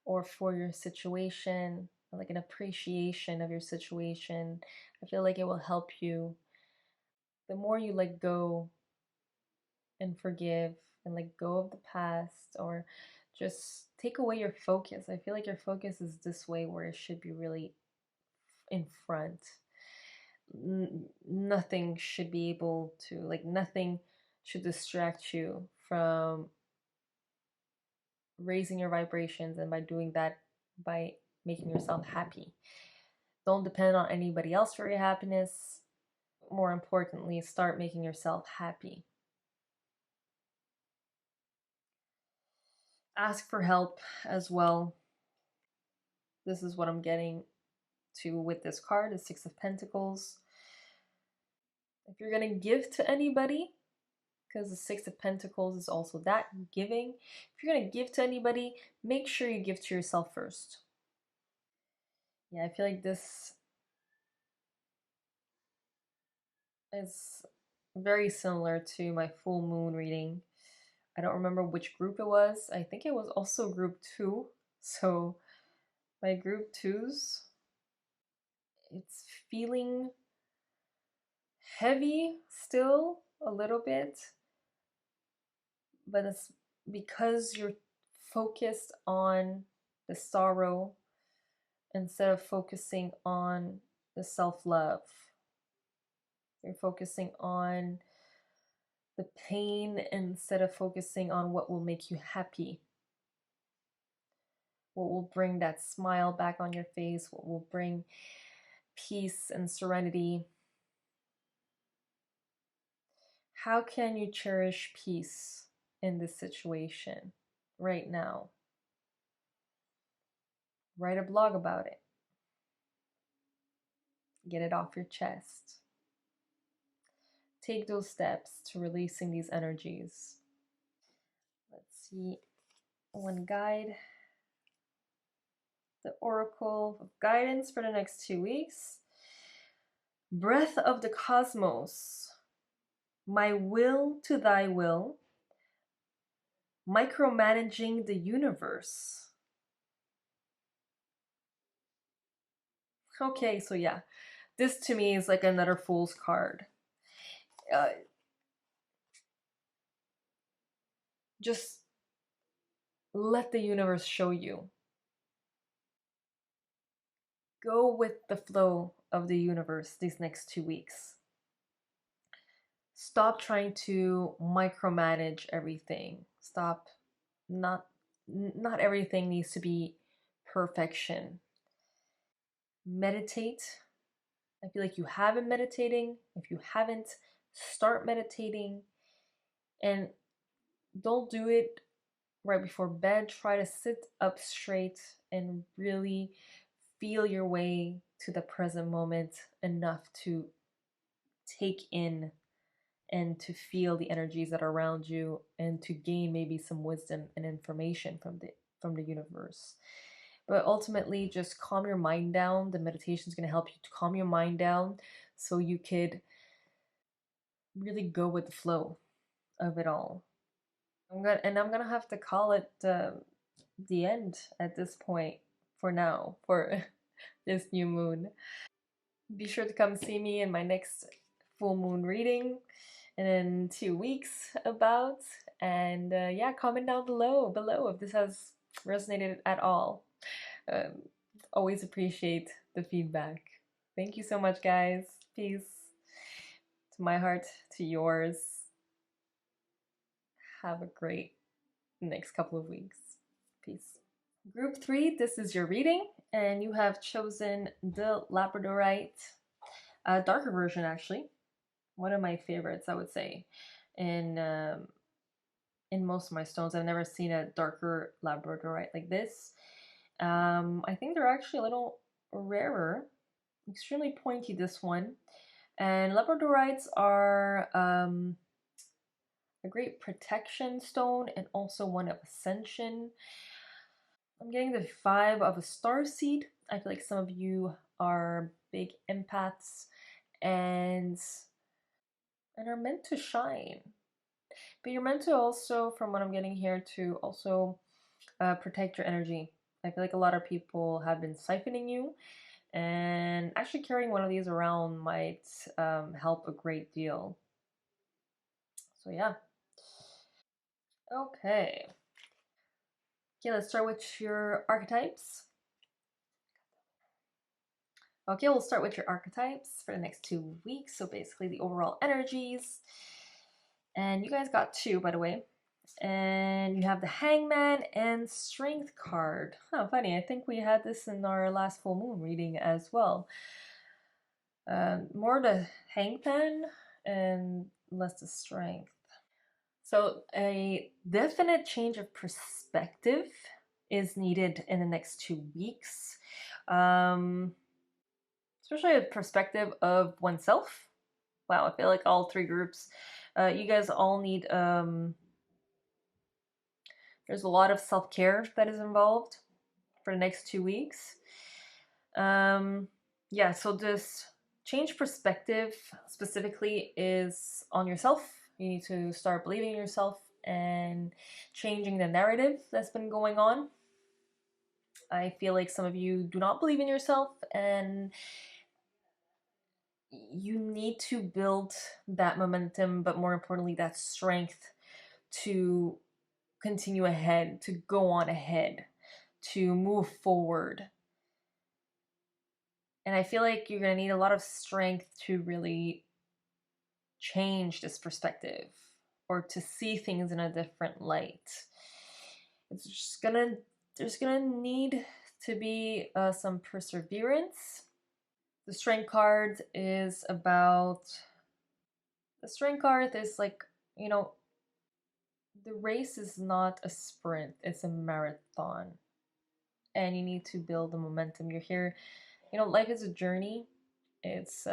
or for your situation, like an appreciation of your situation. I feel like it will help you. The more you let go and forgive and let go of the past, or just take away your focus. I feel like your focus is this way, where it should be really in front. Nothing should be able to, like, nothing should distract you from raising your vibrations, and by doing that, by making yourself happy. Don't depend on anybody else for your happiness. More importantly, start making yourself happy. Ask for help as well. This is what I'm getting to with this card, the Six of Pentacles. If you're going to give to anybody, because the Six of Pentacles is also that, giving. If you're going to give to anybody, make sure you give to yourself first. Yeah, I feel like this is very similar to my full moon reading. I don't remember which group it was. I think it was also group 2. So my group 2s, it's feeling heavy still a little bit, but it's because you're focused on the sorrow instead of focusing on the self-love. You're focusing on the pain instead of focusing on what will make you happy, what will bring that smile back on your face, what will bring peace and serenity. How can you cherish peace in this situation right now? Write a blog about it. Get it off your chest. Take those steps to releasing these energies. Let's see. One guide. The Oracle of Guidance for the next 2 weeks. Breath of the Cosmos. My will to thy will. Micromanaging the universe. Okay, so yeah, this to me is like another Fool's card. Just let the universe show you. Go with the flow of the universe these next 2 weeks. Stop trying to micromanage everything. Stop. Not everything needs to be perfection. Meditate. I feel like you have been meditating. If you haven't, start meditating. And don't do it right before bed. Try to sit up straight and really feel your way to the present moment enough to take in and to feel the energies that are around you and to gain maybe some wisdom and information from the universe. But ultimately, just calm your mind down. The meditation is going to help you to calm your mind down so you could really go with the flow of it all. I'm gonna have to call it the end at this point for now for this new moon. Be sure to come see me in my next full moon reading in 2 weeks about, and yeah, comment down below if this has resonated at all. Always appreciate the feedback. Thank you so much, guys. Peace. To my heart, to yours. Have a great next couple of weeks. Peace. Group 3, this is your reading, and you have chosen the Labradorite, darker version actually. One of my favorites, I would say, in most of my stones. I've never seen a darker Labradorite like this. I think they're actually a little rarer. Extremely pointy, this one. And Labradorites are a great protection stone and also one of ascension. I'm getting the vibe of a star seed. I feel like some of you are big empaths and are meant to shine. But you're meant to also, from what I'm getting here, to also protect your energy. I feel like a lot of people have been siphoning you, and actually carrying one of these around might help a great deal. So yeah. Okay. Okay, let's start with your archetypes. Okay, we'll start with your archetypes for the next 2 weeks. So basically the overall energies. And you guys got 2, by the way. And you have the Hangman and Strength card. Huh, funny. I think we had this in our last full moon reading as well. More the Hangman and less the Strength. So a definite change of perspective is needed in the next 2 weeks. Especially a perspective of oneself. Wow, I feel like all 3 groups, you guys all need, there's a lot of self-care that is involved for the next 2 weeks. Yeah, so this change perspective specifically is on yourself. You need to start believing in yourself and changing the narrative that's been going on. I feel like some of you do not believe in yourself, and you need to build that momentum, but more importantly, that strength to continue ahead, to go on ahead, to move forward. And I feel like you're going to need a lot of strength to really change this perspective or to see things in a different light. It's just gonna, there's gonna need to be some perseverance. The strength card is about, the strength card is like, you know, the race is not a sprint, it's a marathon. And you need to build the momentum. You're here, you know, life is a journey. It's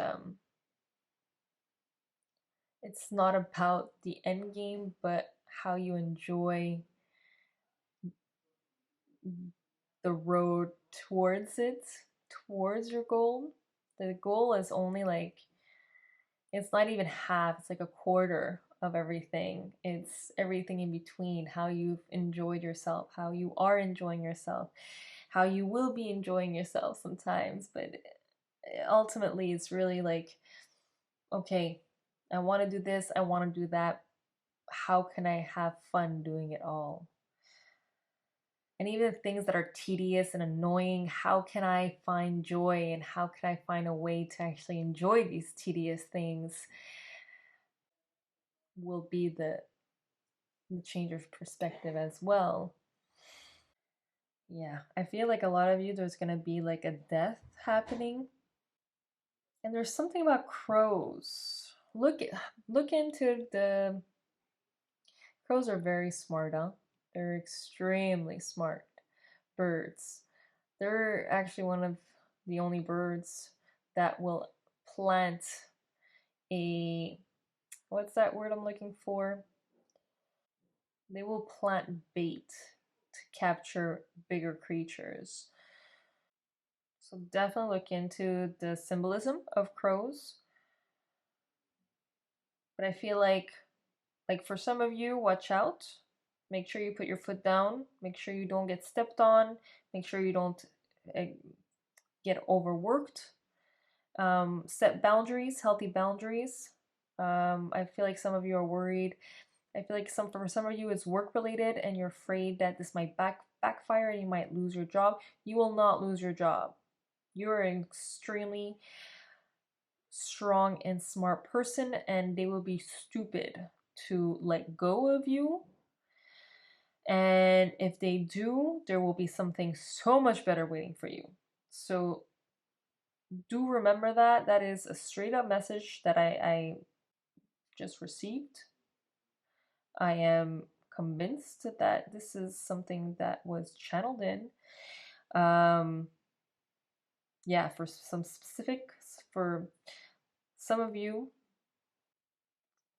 not about the end game, but how you enjoy the road towards it, towards your goal. The goal is only like, it's not even half, it's like a quarter of everything. It's everything in between, how you've enjoyed yourself, how you are enjoying yourself, how you will be enjoying yourself sometimes. But ultimately, it's really like, okay, I want to do this, I want to do that. How can I have fun doing it all? And even things that are tedious and annoying, how can I find joy and how can I find a way to actually enjoy these tedious things will be the change of perspective as well. Yeah, I feel like a lot of you, there's going to be like a death happening. And there's something about crows. Look into the crows are very smart, huh? They're extremely smart birds. They're actually one of the only birds that will plant a, what's that word I'm looking for? They will plant bait to capture bigger creatures. So definitely look into the symbolism of crows. But I feel like for some of you, watch out. Make sure you put your foot down. Make sure you don't get stepped on. Make sure you don't get overworked. Set boundaries, healthy boundaries. I feel like some of you are worried. I feel like for some of you it's work related and you're afraid that this might backfire and you might lose your job. You will not lose your job. You are an extremely strong and smart person, and they will be stupid to let go of you. And if they do, there will be something so much better waiting for you. So do remember that. That is a straight up message that I just received. I am convinced that this is something that was channeled in. Yeah, for some specifics, for some of you,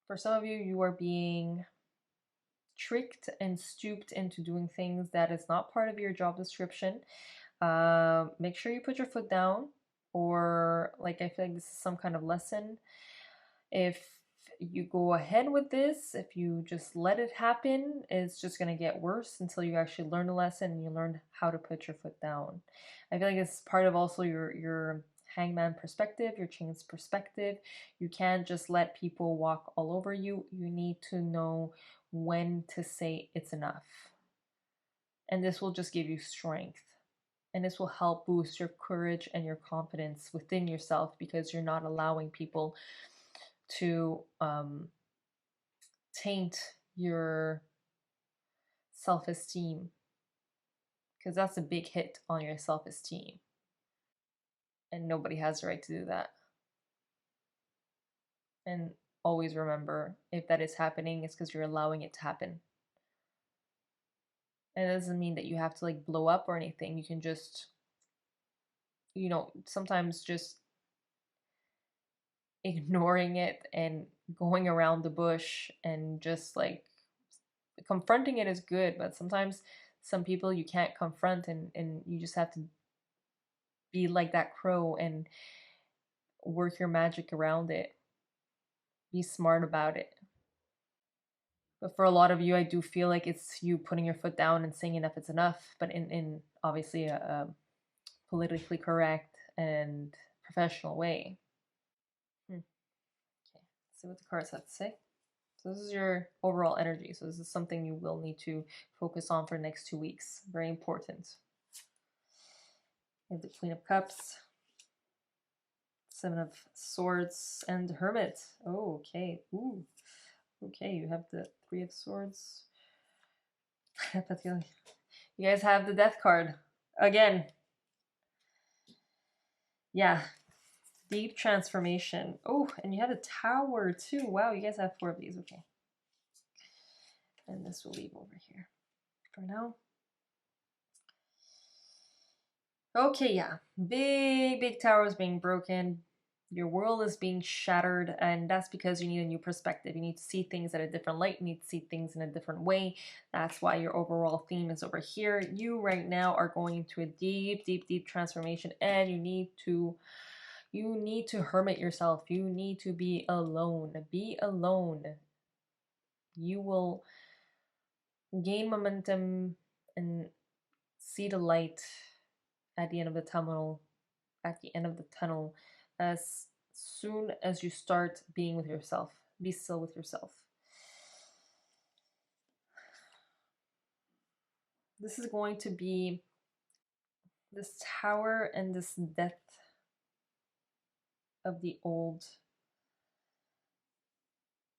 you are being tricked and stooped into doing things that is not part of your job description. Make sure you put your foot down, or like I feel like this is some kind of lesson. If you go ahead with this, if you just let it happen, it's just going to get worse until you actually learn a lesson and you learn how to put your foot down. I feel like it's part of also your hangman perspective, your chains perspective. You can't just let people walk all over you. You need to know when to say it's enough. And this will just give you strength. And this will help boost your courage and your confidence within yourself, because you're not allowing people to taint your self-esteem, because that's a big hit on your self-esteem. And nobody has the right to do that. And always remember, if that is happening, it's because you're allowing it to happen. And it doesn't mean that you have to like blow up or anything. You can just, you know, sometimes just ignoring it and going around the bush and just like confronting it is good, but sometimes some people you can't confront, and you just have to be like that crow and work your magic around it. Be smart about it. But for a lot of you, I do feel like it's you putting your foot down and saying enough is enough, but in obviously a politically correct and professional way. Okay, let's see what the cards have to say. So this is your overall energy. So this is something you will need to focus on for the next 2 weeks. Very important. You have the Queen of Cups, Seven of Swords, and Hermit. Oh, okay. Ooh. Okay, you have the Three of Swords. You guys have the Death card. Again. Yeah. Deep transformation. Oh, and you have a Tower too. Wow, you guys have 4 of these. Okay. And this will leave over here for now. Okay, yeah. Big tower is being broken. Your world is being shattered, and that's because you need a new perspective. You need to see things at a different light. You need to see things in a different way. That's why your overall theme is over here. You right now are going into a deep transformation, and you need to hermit yourself. You need to be alone. Be alone. You will gain momentum and see the light at the end of the tunnel. As soon as you start being with yourself. Be still with yourself. This is going to be this Tower and this death of the old.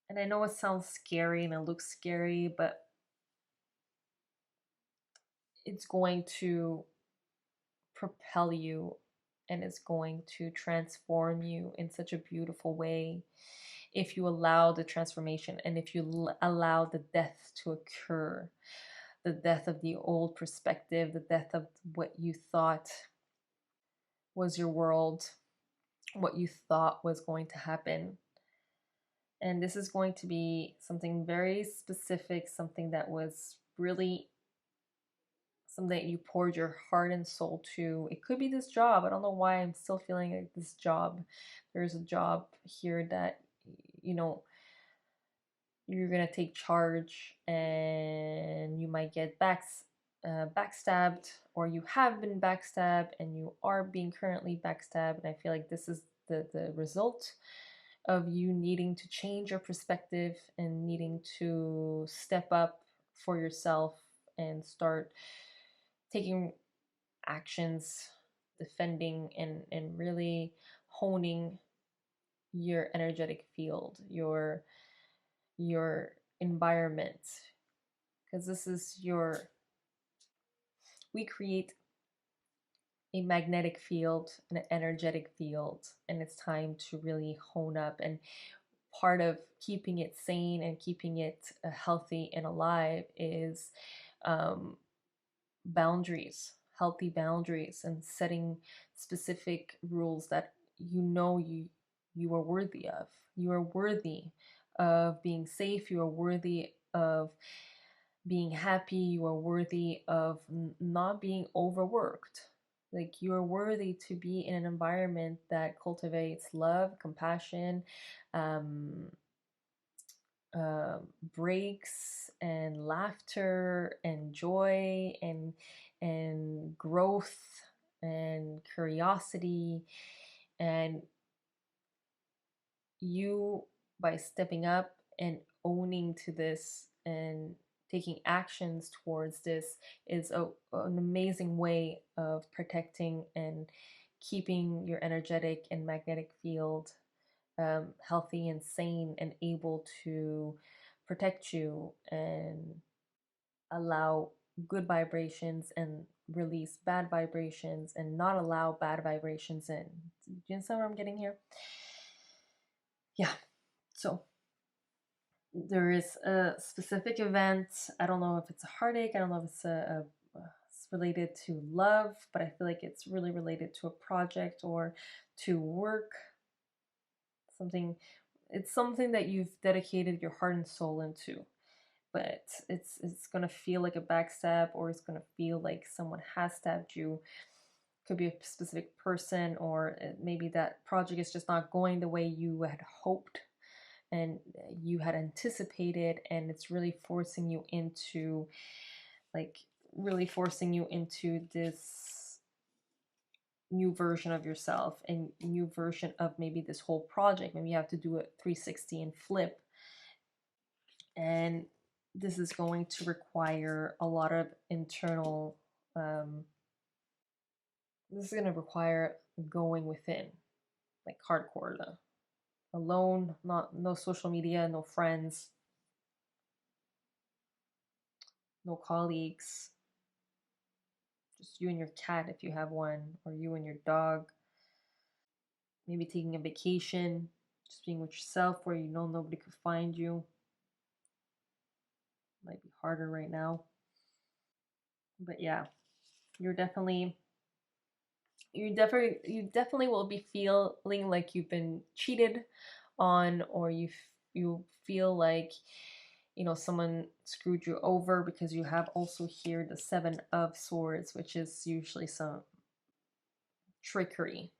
And I know it sounds scary and it looks scary, but it's going to propel you and it's going to transform you in such a beautiful way if you allow the transformation and if you allow the death to occur. The death of the old perspective, the death of what you thought was your world, what you thought was going to happen. And this is going to be something very specific, something that was really something that you poured your heart and soul to. It could be this job. I don't know why I'm still feeling like this job. There's a job here that, you know, you're gonna take charge and you might get backstabbed, or you have been backstabbed and you are being currently backstabbed. And I feel like this is the result of you needing to change your perspective and needing to step up for yourself and start taking actions, defending and really honing your energetic field, your environment, because this is we create a magnetic field and an energetic field, and it's time to really hone up. And part of keeping it sane and keeping it healthy and alive is boundaries, healthy boundaries, and setting specific rules that you are worthy of. You are worthy of being safe. You are worthy of being happy. You are worthy of not being overworked. Like, you are worthy to be in an environment that cultivates love, compassion, um, breaks and laughter and joy and growth and curiosity. And you, by stepping up and owning to this and taking actions towards this, is an amazing way of protecting and keeping your energetic and magnetic field healthy and sane and able to protect you and allow good vibrations and release bad vibrations and not allow bad vibrations in. Do you understand what I'm getting here? Yeah. So there is a specific event. I don't know if it's a heartache. I don't know if it's related to love, but I feel like it's really related to a project or to work. It's something that you've dedicated your heart and soul into, but it's gonna feel like a backstab, or it's gonna feel like someone has stabbed you. Could be a specific person, or maybe that project is just not going the way you had hoped and you had anticipated, and it's really forcing you into this new version of yourself and new version of maybe this whole project. Maybe you have to do a 360 and flip And this is going to require a lot of internal, this is going to require going within, like hardcore, alone, no social media, no friends, no colleagues, just you and your cat if you have one, or you and your dog. Maybe taking a vacation, just being with yourself where you know nobody could find you. Might be harder right now. But yeah, you definitely will be feeling like you've been cheated on, or you feel like, you know, someone screwed you over, because you have also here the 7 of Swords, which is usually some trickery.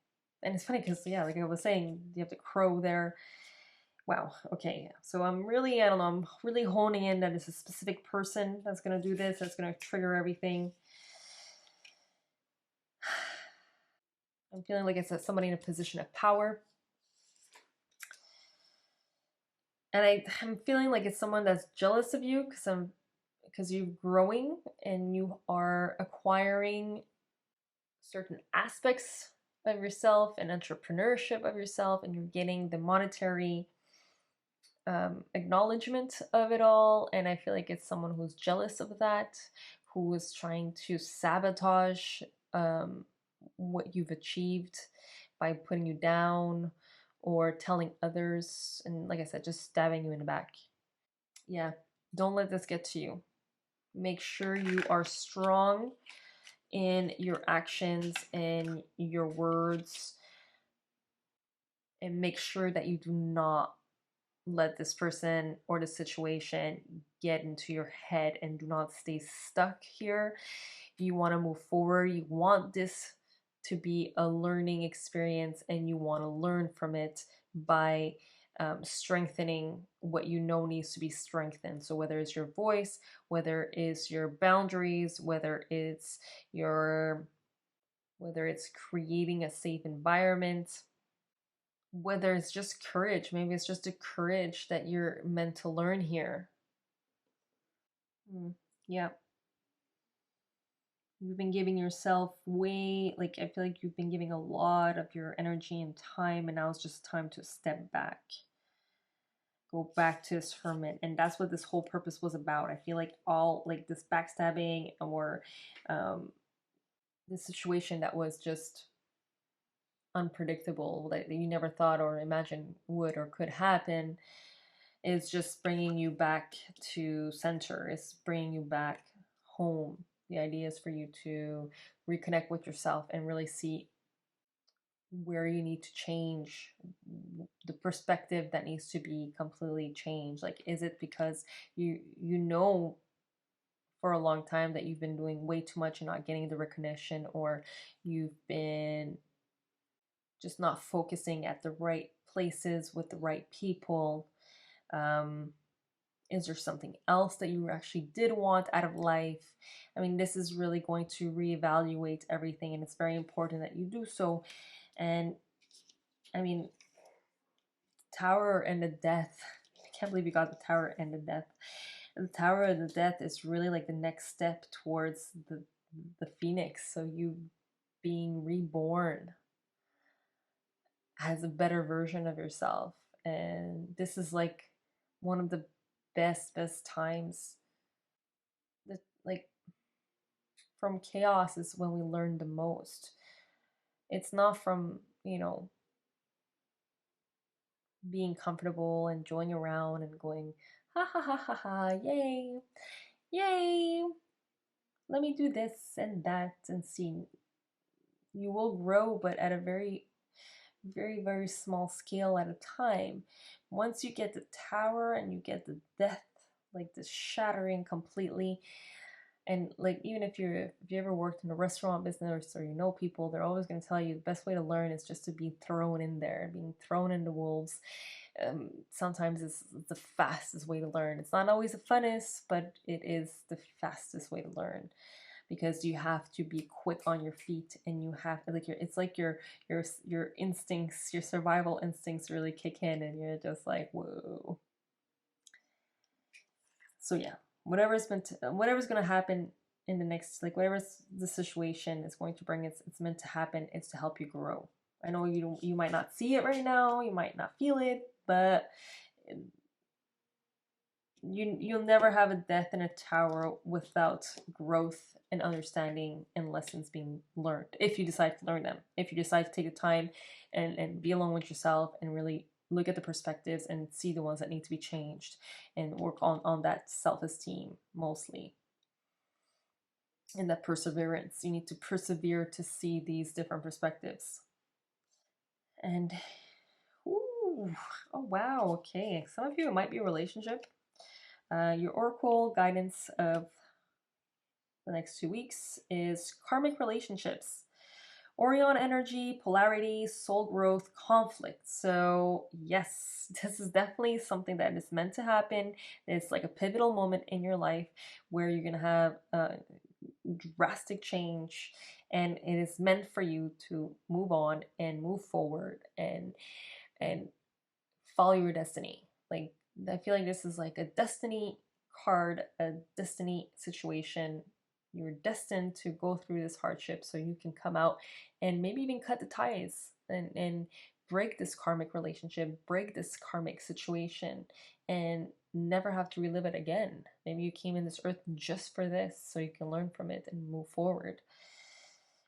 And it's funny because, yeah, like I was saying, you have the crow there. Wow. Okay. So I'm really, I don't know, I'm really honing in that it's a specific person that's going to do this, that's going to trigger everything. I'm feeling like it's somebody in a position of power. And I'm feeling like it's someone that's jealous of you because you're growing and you are acquiring certain aspects of yourself and entrepreneurship of yourself, and you're getting the monetary acknowledgement of it all. And I feel like it's someone who's jealous of that, who is trying to sabotage what you've achieved by putting you down or telling others, and like I said, just stabbing you in the back. Yeah, don't let this get to you. Make sure you are strong in your actions and your words, and make sure that you do not let this person or the situation get into your head, and do not stay stuck here. You want to move forward. You want this to be a learning experience, and you want to learn from it by strengthening what you know needs to be strengthened. So whether it's your voice, whether it's your boundaries, whether it's creating a safe environment, whether it's just courage, maybe it's just a courage that you're meant to learn here. Yeah. You've been giving yourself way, like, I feel like you've been giving a lot of your energy and time, and now it's just time to step back. Go back to this hermit. And that's what this whole purpose was about. I feel like all, like, this backstabbing or this situation that was just unpredictable, that you never thought or imagined would or could happen, is just bringing you back to center. It's bringing you back home. The idea is for you to reconnect with yourself and really see where you need to change, the perspective that needs to be completely changed. Like, is it because you know for a long time that you've been doing way too much and not getting the recognition, or you've been just not focusing at the right places with the right people? Is there something else that you actually did want out of life? I mean, this is really going to reevaluate everything, and it's very important that you do so. And I mean, Tower and the Death. I can't believe you got the Tower and the Death. The Tower of the Death is really like the next step towards the Phoenix. So you being reborn as a better version of yourself. And this is like one of the best times. That, like, from chaos is when we learn the most. It's not from, you know, being comfortable and joining around and going, ha ha ha ha ha, yay, yay, let me do this and that and see. You will grow, but at a very, very, very small scale at a time. Once you get the Tower and you get the Death, like the shattering completely. And like, even if you ever worked in a restaurant business or you know people, they're always going to tell you the best way to learn is just to be thrown in there, being thrown into wolves. Sometimes it's the fastest way to learn. It's not always the funnest, but it is the fastest way to learn, because you have to be quick on your feet, and you have to, like, it's like your instincts, your survival instincts really kick in, and you're just like, whoa. So yeah, whatever's going to happen in the next, like whatever's the situation is going to bring, it's meant to happen. It's to help you grow. I know you might not see it right now, you might not feel it, but you'll never have a death in a tower without growth and understanding and lessons being learned, if you decide to learn them. If you decide to take the time and be alone with yourself and really look at the perspectives and see the ones that need to be changed and work on that self-esteem mostly. And that perseverance. You need to persevere to see these different perspectives. And ooh, oh wow, okay. Some of you, it might be a relationship. Your oracle guidance of the next 2 weeks is karmic relationships. Orion energy, polarity, soul growth, conflict. So yes, this is definitely something that is meant to happen. It's like a pivotal moment in your life where you're going to have drastic change, and it is meant for you to move on and move forward and follow your destiny. Like, I feel like this is like a destiny card, a destiny situation. You're destined to go through this hardship so you can come out and maybe even cut the ties and break this karmic relationship, break this karmic situation, and never have to relive it again. Maybe you came in this earth just for this so you can learn from it and move forward.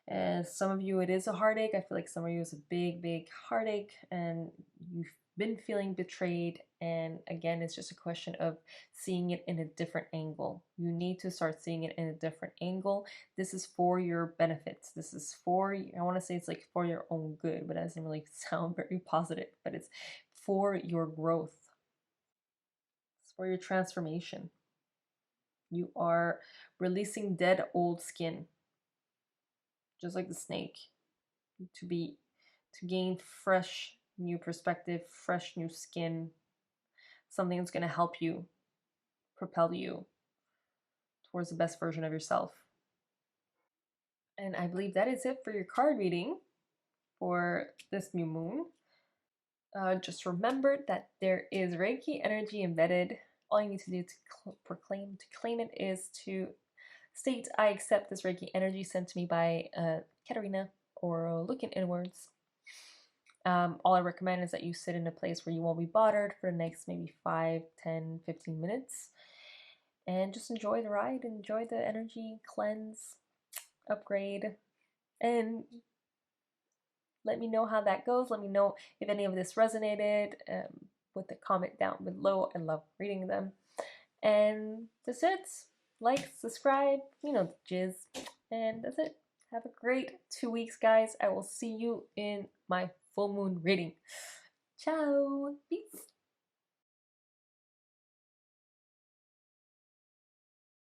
And some of you, it is a heartache. I feel like some of you is a big, big heartache, and you've been feeling betrayed. And again, it's just a question of seeing it in a different angle. You need to start seeing it in a different angle. This is for your benefits. This is for, I want to say it's like for your own good, but it doesn't really sound very positive, but it's for your growth. It's for your transformation. You are releasing dead old skin, just like the snake, to gain fresh new perspective, fresh new skin, something that's going to help you, propel you towards the best version of yourself. And I believe that is it for your card reading for this new moon. Just remember that there is Reiki energy embedded. All you need to do to claim it is to state, I accept this Reiki energy sent to me by Katarina, or looking inwards. All I recommend is that you sit in a place where you won't be bothered for the next maybe 5, 10, 15 minutes. And just enjoy the ride, enjoy the energy, cleanse, upgrade, and let me know how that goes. Let me know if any of this resonated with the comment down below. I love reading them. And that's it. Like, subscribe, you know the jizz. And that's it. Have a great 2 weeks, guys. I will see you in my full moon reading. Ciao. Peace.